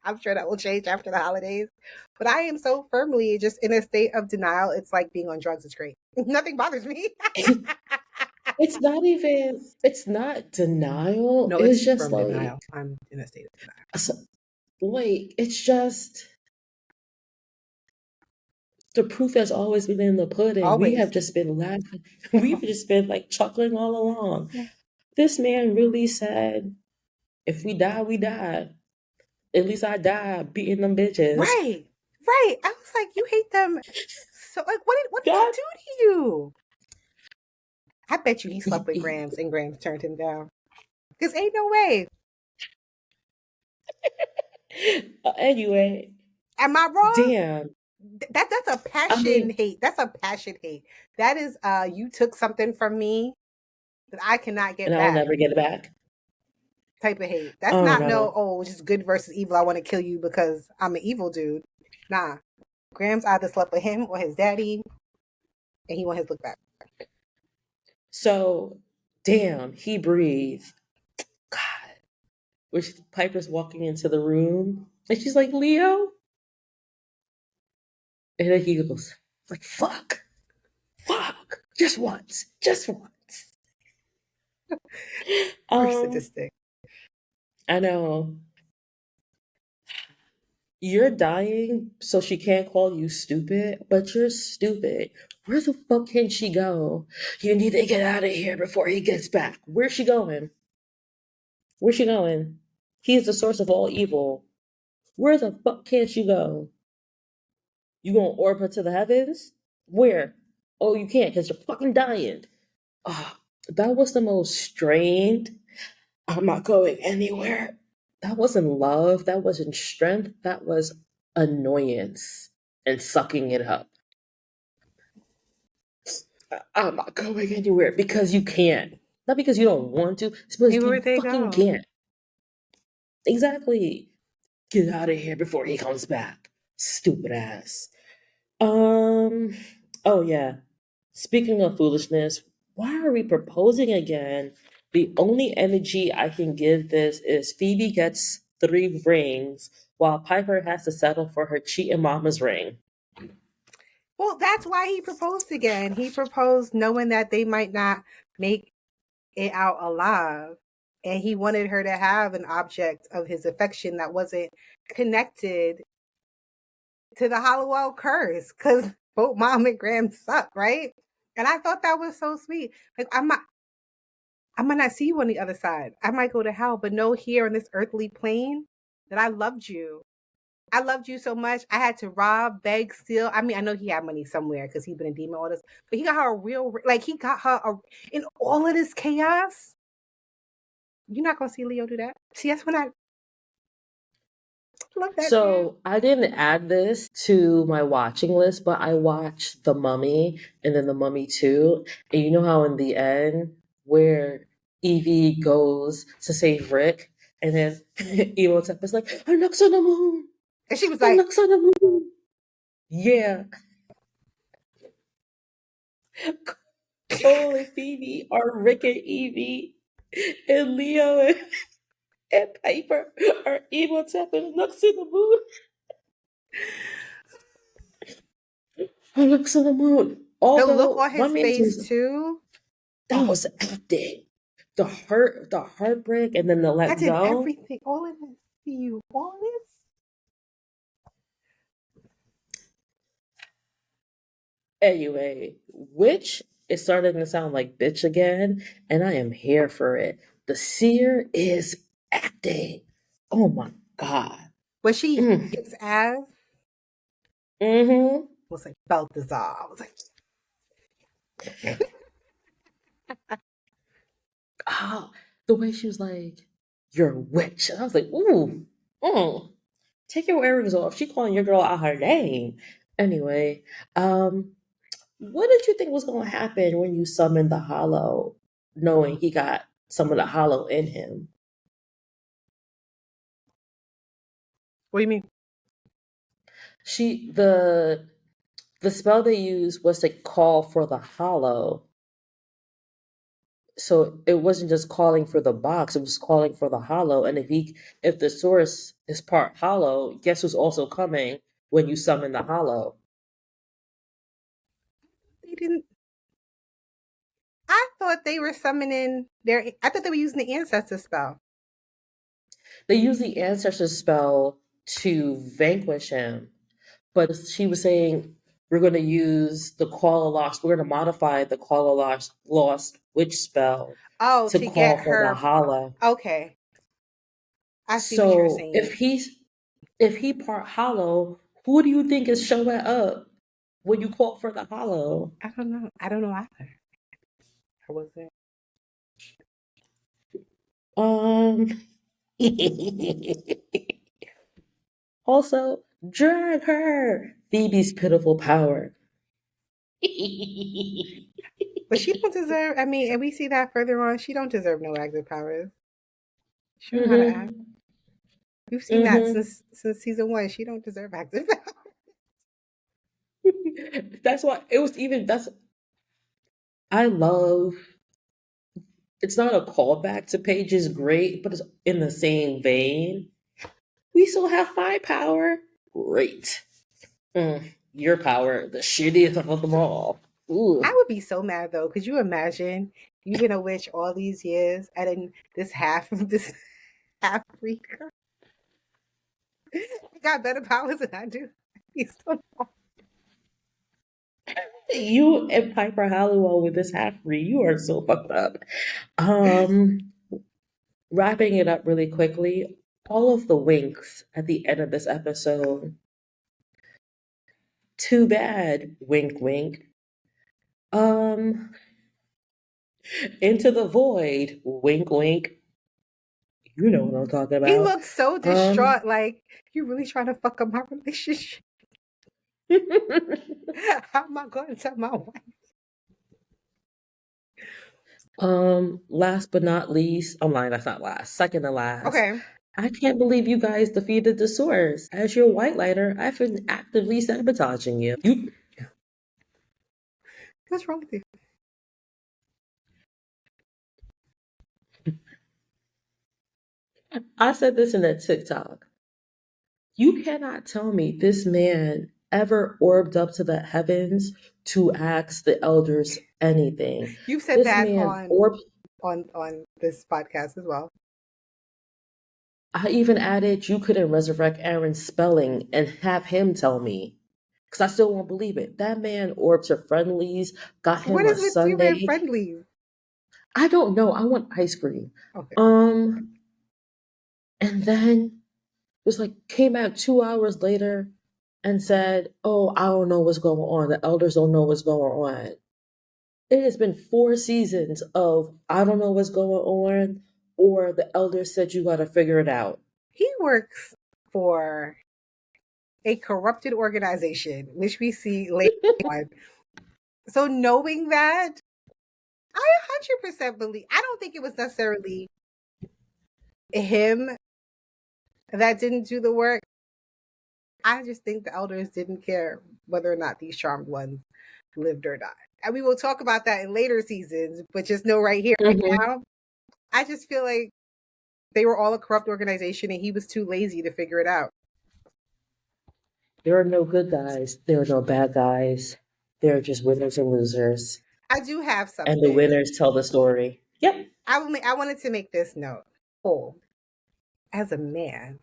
I'm sure that will change after the holidays. But I am so firmly just in a state of denial. It's like being on drugs. It's great. Nothing bothers me. It's not even, it's not denial. No, It's it's just firm like, denial. I'm in a state of denial. it's just the proof has always been in the pudding. We have Always. just been laughing. We've just been like chuckling all along. Yeah. This man really said, if we die, we die. At least I die beating them bitches. Right. Right. I was like, you hate them. So like what did he God. do to you? I bet you he slept with he- Grams and Grams turned him down. Because ain't no way. Anyway, Am I wrong? damn. That's a I passion mean, hate. That's a passion hate. That is you took something from me that I cannot and get I'll back never get it back. type of hate. That's Oh not no, no. oh, just good versus evil. I want to kill you because I'm an evil dude. Nah. Grams either slept with him or his daddy, and he want his look back. So, damn, he breathed. God. Which Piper's walking into the room, and she's like, Leo? And then he goes, like, fuck, just once, just once. Very Um, sadistic. I know. You're dying, so she can't call you stupid, but you're stupid. Where the fuck can she go? You need to get out of here before he gets back. Where's she going? Where's she going? He is the source of all evil. Where the fuck can she go? You gonna orb her to the heavens? Where? Oh, you can't because you're fucking dying. Oh, that was the most strained. I'm not going anywhere. That wasn't love. That wasn't strength. That was annoyance and sucking it up. I'm not going anywhere because you can't. Not because you don't want to. It's because Where you would they fucking go? can't. Exactly. Get out of here before he comes back. Stupid ass. Um. Oh yeah. Speaking of foolishness, why are we proposing again? The only energy I can give this is Phoebe gets 3 rings while Piper has to settle for her cheating mama's ring. Well, that's why he proposed again. He proposed knowing that they might not make it out alive. And he wanted her to have an object of his affection that wasn't connected to the Hollowell curse. Because both mom and Graham suck, right? And I thought that was so sweet. Like I might not see you on the other side. I might go to hell, but know here on this earthly plane that I loved you. I loved you so much. I had to rob, beg, steal. I mean, I know he had money somewhere because he's been a demon all this, but he got her a real, like he got her in all of this chaos. You're not gonna see Leo do that. See, that's when I love that man. So I didn't add this to my watching list, but I watched The Mummy and then The Mummy 2. And you know how in the end, where Evie goes to save Rick, and then Emotep is like, our luck's on the moon! And she was Our like, luck's on the moon! Yeah. Cole and Phoebe are Rick and Evie, and Leo and Piper are Emotep and looks on the moon. Our luck's on the moon. the look Although on one his man face was too. that was acting. The heartbreak, and then the I let did go. everything, all of this for you, all of this. Anyway, which is starting to sound like bitch again, and I am here for it. The seer is acting. Oh my god. When she Mm. gets ass, Mm-hmm. was like Balthazar. I was like, Oh, the way she was like, "You're a witch," and I was like, "Ooh, take your earrings off." She calling your girl out her name. Anyway, um, what did you think was going to happen when you summoned the Hollow, knowing he got some of the Hollow in him? what do you mean? She the spell they used was to call for the Hollow, So it wasn't just calling for the box, it was calling for the hollow. And if the source is part hollow, guess who's also coming when you summon the hollow? They didn't. I thought they were summoning their. I thought they were using the ancestor spell. They use the ancestor spell to vanquish him, but she was saying we're going to use the call of lost. We're going to modify the call of lost witch spell Oh, to to get call for the her. hollow. Okay, I see what you're So saying. if he part hollow, who do you think is showing up when you call for the hollow? I don't know. I don't know either. Or was it? Um. Also, drag her. Phoebe's pitiful power. But she don't deserve. I mean, and we see that further on. She don't deserve no active powers. She don't know how to act. Mhm. We've seen that Mhm. since season one. She don't deserve active powers. That's why it was even. That's I love. It's not a callback to Paige's great, but it's in the same vein. We still have my power. Great. Your power, the shittiest of them all. I Ooh. would be so mad though. Could you imagine? You've been a witch all these years, and then this half freak got better powers than I do. He's so You and Piper Halliwell with this half read, you are so fucked up. Um, Wrapping it up really quickly, all of the winks at the end of this episode. Too bad, wink wink. Um, Into the void, wink wink. You know what I'm talking he about. looked so Um, distraught. Like you really trying to fuck up my relationship? How am I going to tell my wife? Last but not least, I'm lying, that's not last. Second to last. Okay, I can't believe you guys defeated the source. As your whitelighter, I've been actively sabotaging you. what's wrong with you? I said this in a TikTok. You cannot tell me this man ever orbed up to the heavens to ask the elders anything. You've said This that man orbed. on this podcast as well. I even added you couldn't resurrect Aaron's spelling and have him tell me. Because I still won't believe it. That man orbed to friendlies, got What him a is with you and Sunday. friendly? I don't know. I want ice cream. Okay, Um, and then it was like came out 2 hours later and said, "Oh, I don't know what's going on. The elders don't know what's going on." It has been 4 seasons of I don't know what's going on, or the elders said you got to figure it out. he works for a corrupted organization, which we see later on. So knowing that, I 100% believe. I don't think it was necessarily him that didn't do the work. I just think the elders didn't care whether or not these charmed ones lived or not. And we will talk about that in later seasons, but just know right here, right Mhm. now, I just feel like they were all a corrupt organization and he was too lazy to figure it out. There are no good guys. There are no bad guys. There are just winners and losers. I do have And the something. winners tell the story. Yep. I wanted to make this note. Oh, as a man,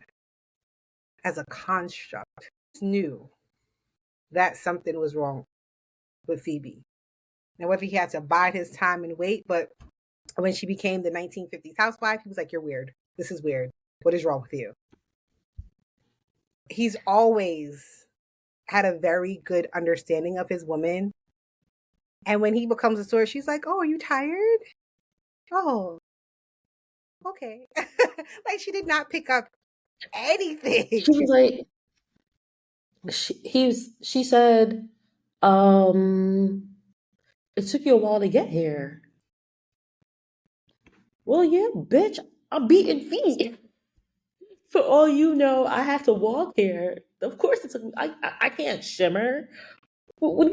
as a construct, knew that something was wrong with Phoebe. Now, whether he had to bide his time and wait, but when she became the 1950s housewife, he was like, "You're weird. This is weird. What is wrong with you?" He's always had a very good understanding of his woman. And when he becomes a source, she's like, "Oh, are you tired? Oh, okay." Like she did not pick up anything. She was like, she said, um, it took you a while to get here. Well, yeah, bitch, I'm beating feet. For all you know, I have to walk here. Of course, I can't shimmer. What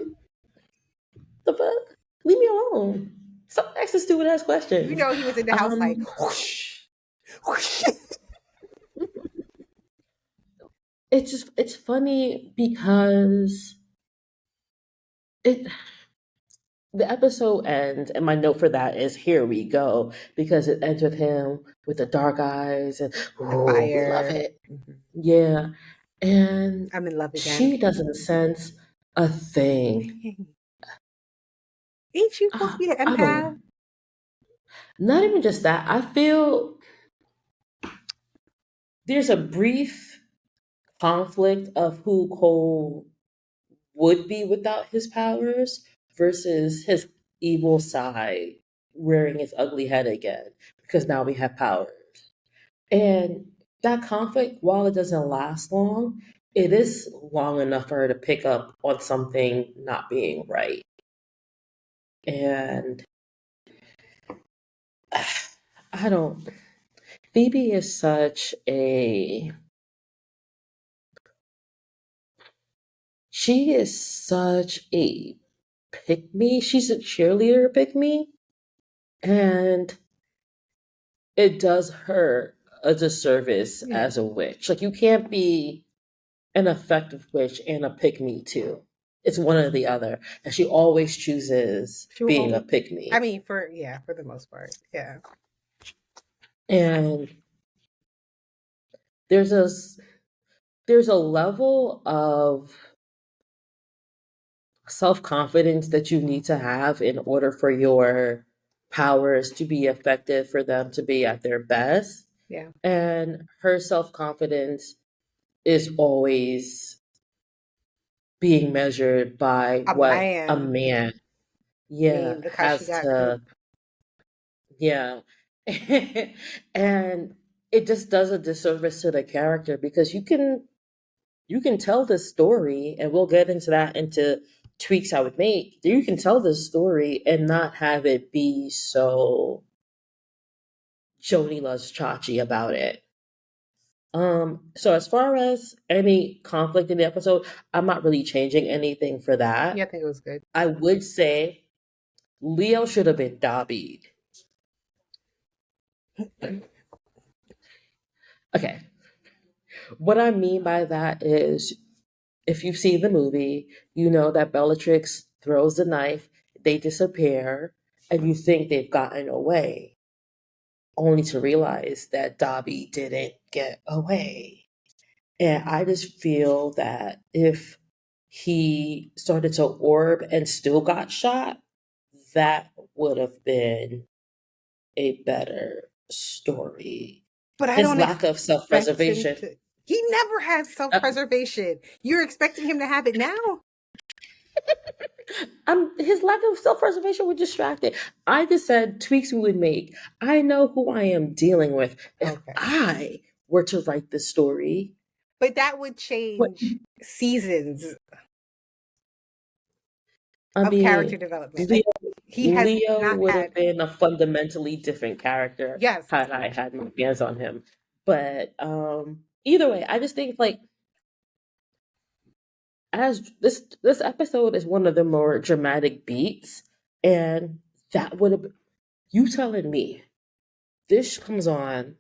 the fuck? Leave me alone. Stop asking stupid ass questions. You know, he was in the house like whoosh, whoosh. It's funny because it the episode ends, and my note for that is here we go, because it ends with him with the dark eyes and The oh, we love fire. it. Yeah. And I'm in love again. she doesn't sense a thing. Ain't you supposed to be the I empath? don't, not even just that. I feel there's a brief conflict of who Cole would be without his powers versus his evil side rearing its ugly head again because now we have powers. And that conflict, while it doesn't last long, it is long enough for her to pick up on something not being right. And I don't. Phoebe is such a. She is such a pick me. She's a cheerleader pick me. And it does her a disservice Yeah. as a witch. Like, you can't be an effective witch and a pick me too. It's one or the other. And she always chooses She will being a always, pick I me. mean, for the most part. Yeah. And there's a there's a level of self-confidence that you need to have in order for your powers to be effective, for them to be at their best. Yeah. And her self-confidence is always being measured by A what a man. man, I mean, yeah, look how she has got to, Coop. yeah. And it just does a disservice to the character because you can tell this story, and we'll get into that, into tweaks I would make. You can tell this story and not have it be so Joni loves Chachi about it. So as far as any conflict in the episode, I'm not really changing anything for Yeah, that. I think it was good. I would say Leo should have been Dobby. Okay. What I mean by that is, if you've seen the movie, you know that Bellatrix throws the knife, they disappear, and you think they've gotten away, only to realize that Dobby didn't get away. And I just feel that if he started to orb and still got shot, that would have been a better story. But I His don't lack of self expect him preservation. to. He never has self preservation. You're expecting him to have it now? His lack of self preservation would distract it. I just said tweaks we would make. I know who I am dealing with. If Okay. I were to write this story, But that would what change seasons I of character mean, development. Leo, Like, he has Leo not would had. have been a fundamentally different character Yes. had I had my hands on him. But either way, I just think, like, as this episode is one of the more dramatic beats, and that would have, you telling me this comes on,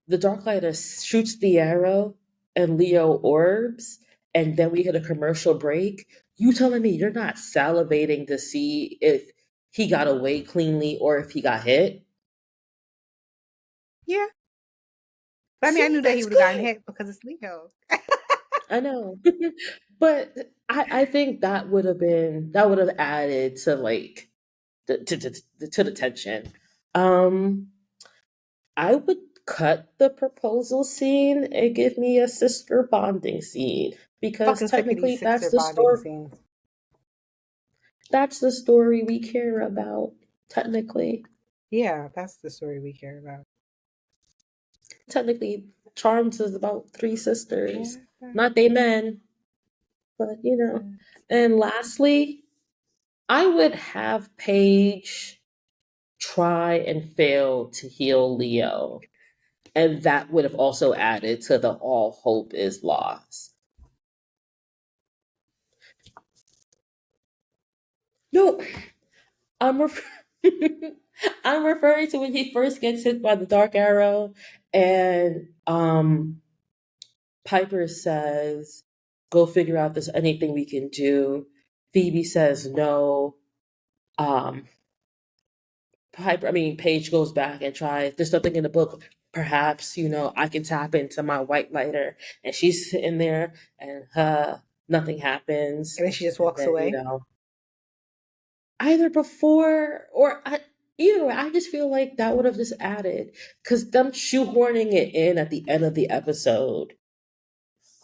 the Darklighter shoots the arrow and Leo orbs, and then we hit a commercial break. You telling me you're not salivating to see if he got away cleanly or if he got hit? Yeah. But I mean, I See, knew that he that's would have gotten good. hit because it's Leo. I know. But I think that would have added to, like, to the tension. Um I would cut the proposal scene and give me a sister bonding scene, because Fucking sick of these technically sister bonding scenes. that's the story we care about. Technically, Yeah, that's the story we care about. technically, Charms is about three sisters, Yeah. not they men, but you know. And lastly, I would have Paige try and fail to heal Leo, and that would have also added to the all hope is lost. No, I'm I'm referring to when he first gets hit by the dark arrow, and Piper says, "Go figure out this anything we can do." Phoebe says no. Um, Paige goes back and tries. There's something in the book. Perhaps I can tap into my Whitelighter, and she's sitting there, and nothing happens. And then she just And walks then away. either before or either way, I just feel like that would have just added, because them shoehorning it in at the end of the episode.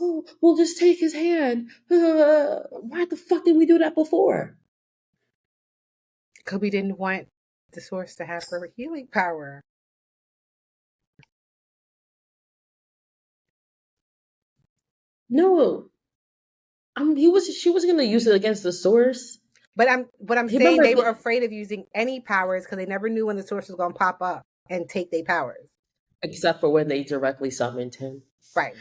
Oh, we'll just take his hand. Why the fuck didn't we do that before? Because we didn't want the source to have her healing power. No, she wasn't gonna use it against the source. But I'm saying Remember, they were afraid of using any powers because they never knew when the source was going to pop up and take their powers. except for when they directly summoned him. Right.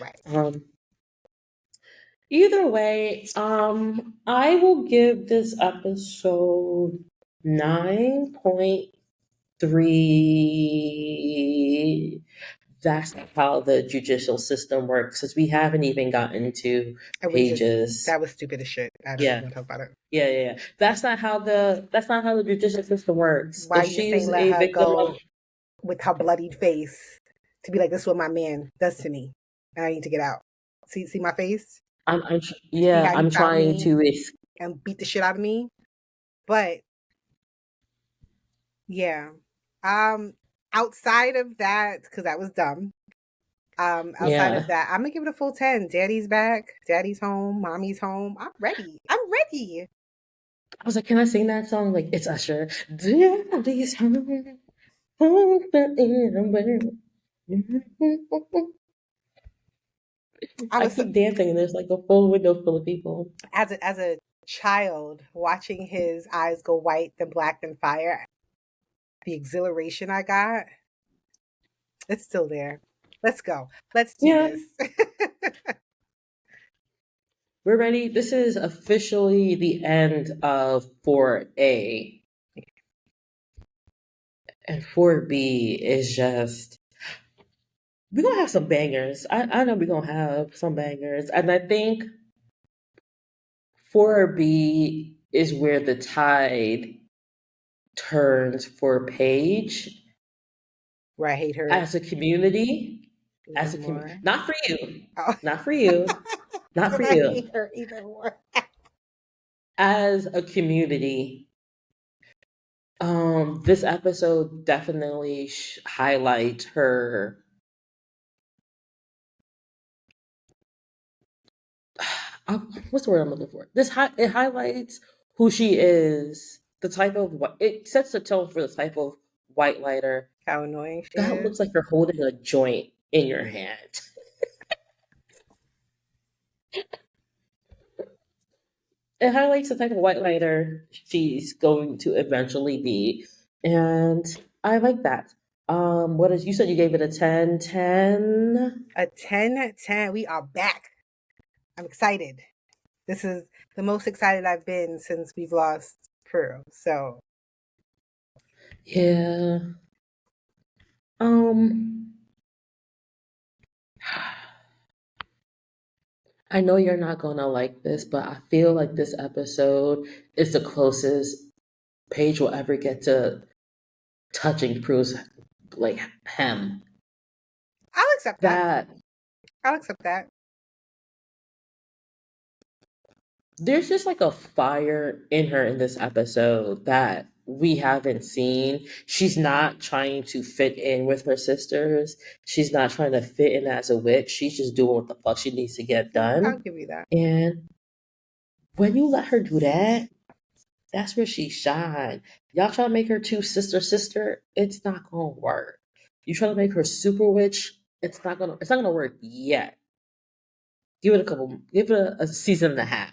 Either way, I will give this episode 9.3. That's how the judicial system works, because we haven't even gotten to Paige's. That was stupid as shit. I don't want to talk about it. Yeah. That's not how the judicial system works. Why If you she's saying let a her victim go with her bloodied face to be like, this is what my man does to me, and I need to get out. See my face? I'm how I'm you found trying me to and beat the shit out of me. But yeah, outside of that, because that was dumb. Outside of that, I'm gonna give it a full 10. Daddy's back. Daddy's home. Mommy's home. I'm ready. I was like, can I sing that song? Like, it's Usher. Daddy's home. I keep dancing, and there's like a full window full of people. As a child, watching his eyes go white, then black, then fire, the exhilaration I got, it's still there. Let's go. Let's do this. We're ready. This is officially the end of 4A. And 4B is just, we're going to have some bangers. I know we're going to have some bangers. And I think 4B is where the tide turns for Paige. Where I hate her. As a community. Not for you. Oh. Not for you. Not for you. I hate her even more. As a community, this episode definitely highlights her. What's the word I'm looking for? It highlights who she is. It sets the tone for the type of Whitelighter. How annoying she that is. Looks like you're holding a joint in your hand. It highlights the type of Whitelighter she's going to eventually be, and I like that. You said you gave it a 10, 10? A 10, 10. We are back. I'm excited. This is the most excited I've been since we've lost Prue. So yeah. I know you're not gonna like this, but I feel like this episode is the closest Paige will ever get to touching Prue's hem. I'll accept that. I'll accept that. There's just like a fire in her in this episode that we haven't seen. She's not trying to fit in with her sisters. She's not trying to fit in as a witch. She's just doing what the fuck she needs to get done. I'll give you that. And when you let her do that, that's where she shine. Y'all try to make her too sister. It's not gonna work. You try to make her super witch. It's not gonna work yet. Give it a season and a half.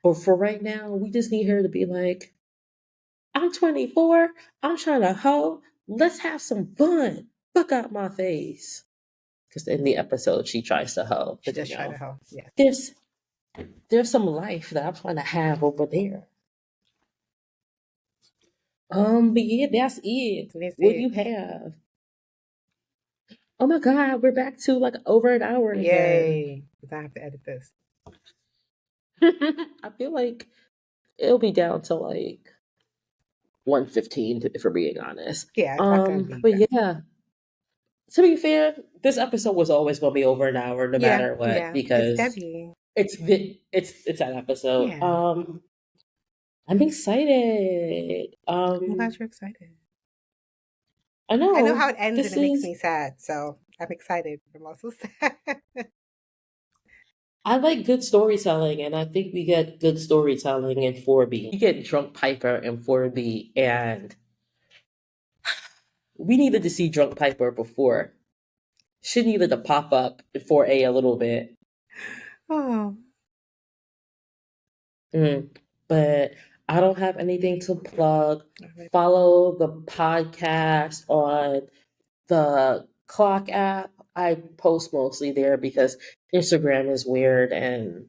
But for right now, we just need her to be like, I'm 24. I'm trying to hoe. Let's have some fun. Fuck out my face. Because in the episode, she tries to hoe. She does try to hoe. Yeah. There's some life that I'm trying to have over there. But yeah, that's it. That's What do it. you have? Oh my God, we're back to like over an hour again. Yay. Because I have to edit this. I feel like it'll be down to like 1:15 if we're being honest. Yeah, it's not going to be But that. yeah, to be fair, this episode was always gonna be over an hour no Yeah, matter what yeah. It's because Debbi. it's that episode. Yeah. I'm excited. I'm glad you're excited. I I know how know it ends and this it makes is. me sad, so I'm excited. I'm also sad. I like good storytelling, and I think we get good storytelling in 4B. You get Drunk Piper in 4B, and we needed to see Drunk Piper before. She needed to pop up in 4A a little bit. Oh, But I don't have anything to plug. all right. Follow the podcast on the Clock app. I post mostly there because Instagram is weird, and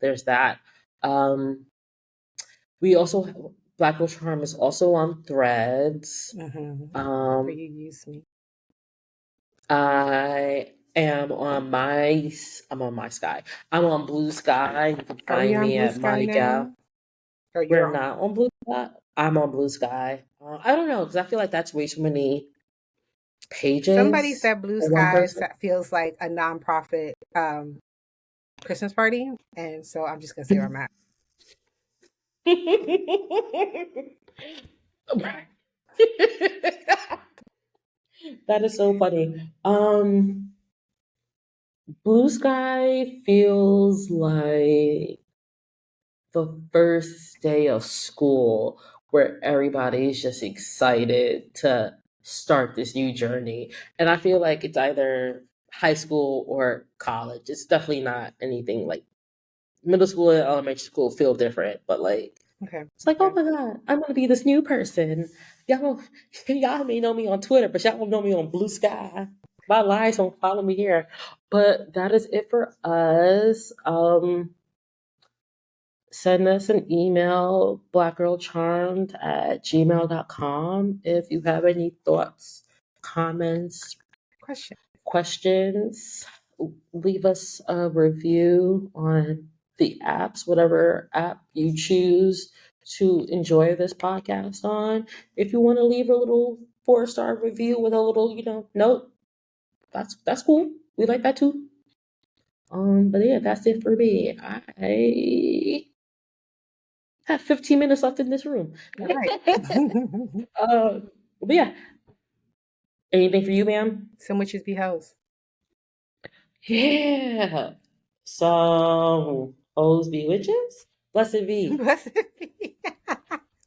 there's that. Um, we also Black Girl Charm is also on Threads. For you, use me. I am on I'm on My Sky. I'm on Blue Sky. You can Are we find on me Blue at Sky Monica. now? Or We're you're on? not on Blue Sky. I'm on Blue Sky. I don't know because I feel like that's way too many Somebody pages said Blue for one Skies person. that feels like a nonprofit Christmas party, and so I'm just gonna say where I'm at. That is so funny. Blue Sky feels like the first day of school where everybody's just excited to start this new journey. And I feel like it's either high school or college. It's definitely not anything like middle school and elementary school feel different, but like Okay. it's like, oh my God, I'm gonna be this new person. Y'all, y'all may know me on Twitter, but y'all don't know me on Blue Sky. My lives don't follow me here. But that is it for us. Send us an email, blackgirlcharmed@gmail.com if you have any thoughts, comments, Question. questions. Leave us a review on the apps, whatever app you choose to enjoy this podcast on. If you want to leave a little 4-star review with a little, note, that's cool. We like that too. But yeah, that's it for me. I have 15 minutes left in this room. All right. But yeah, anything for you, ma'am? Some witches be hoes. Yeah. Some hoes be witches? Blessed be. Blessed be.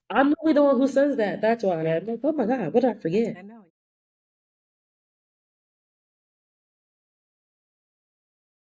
I'm only the one who says that. That's why I'm like, oh my God, what did I forget? I know.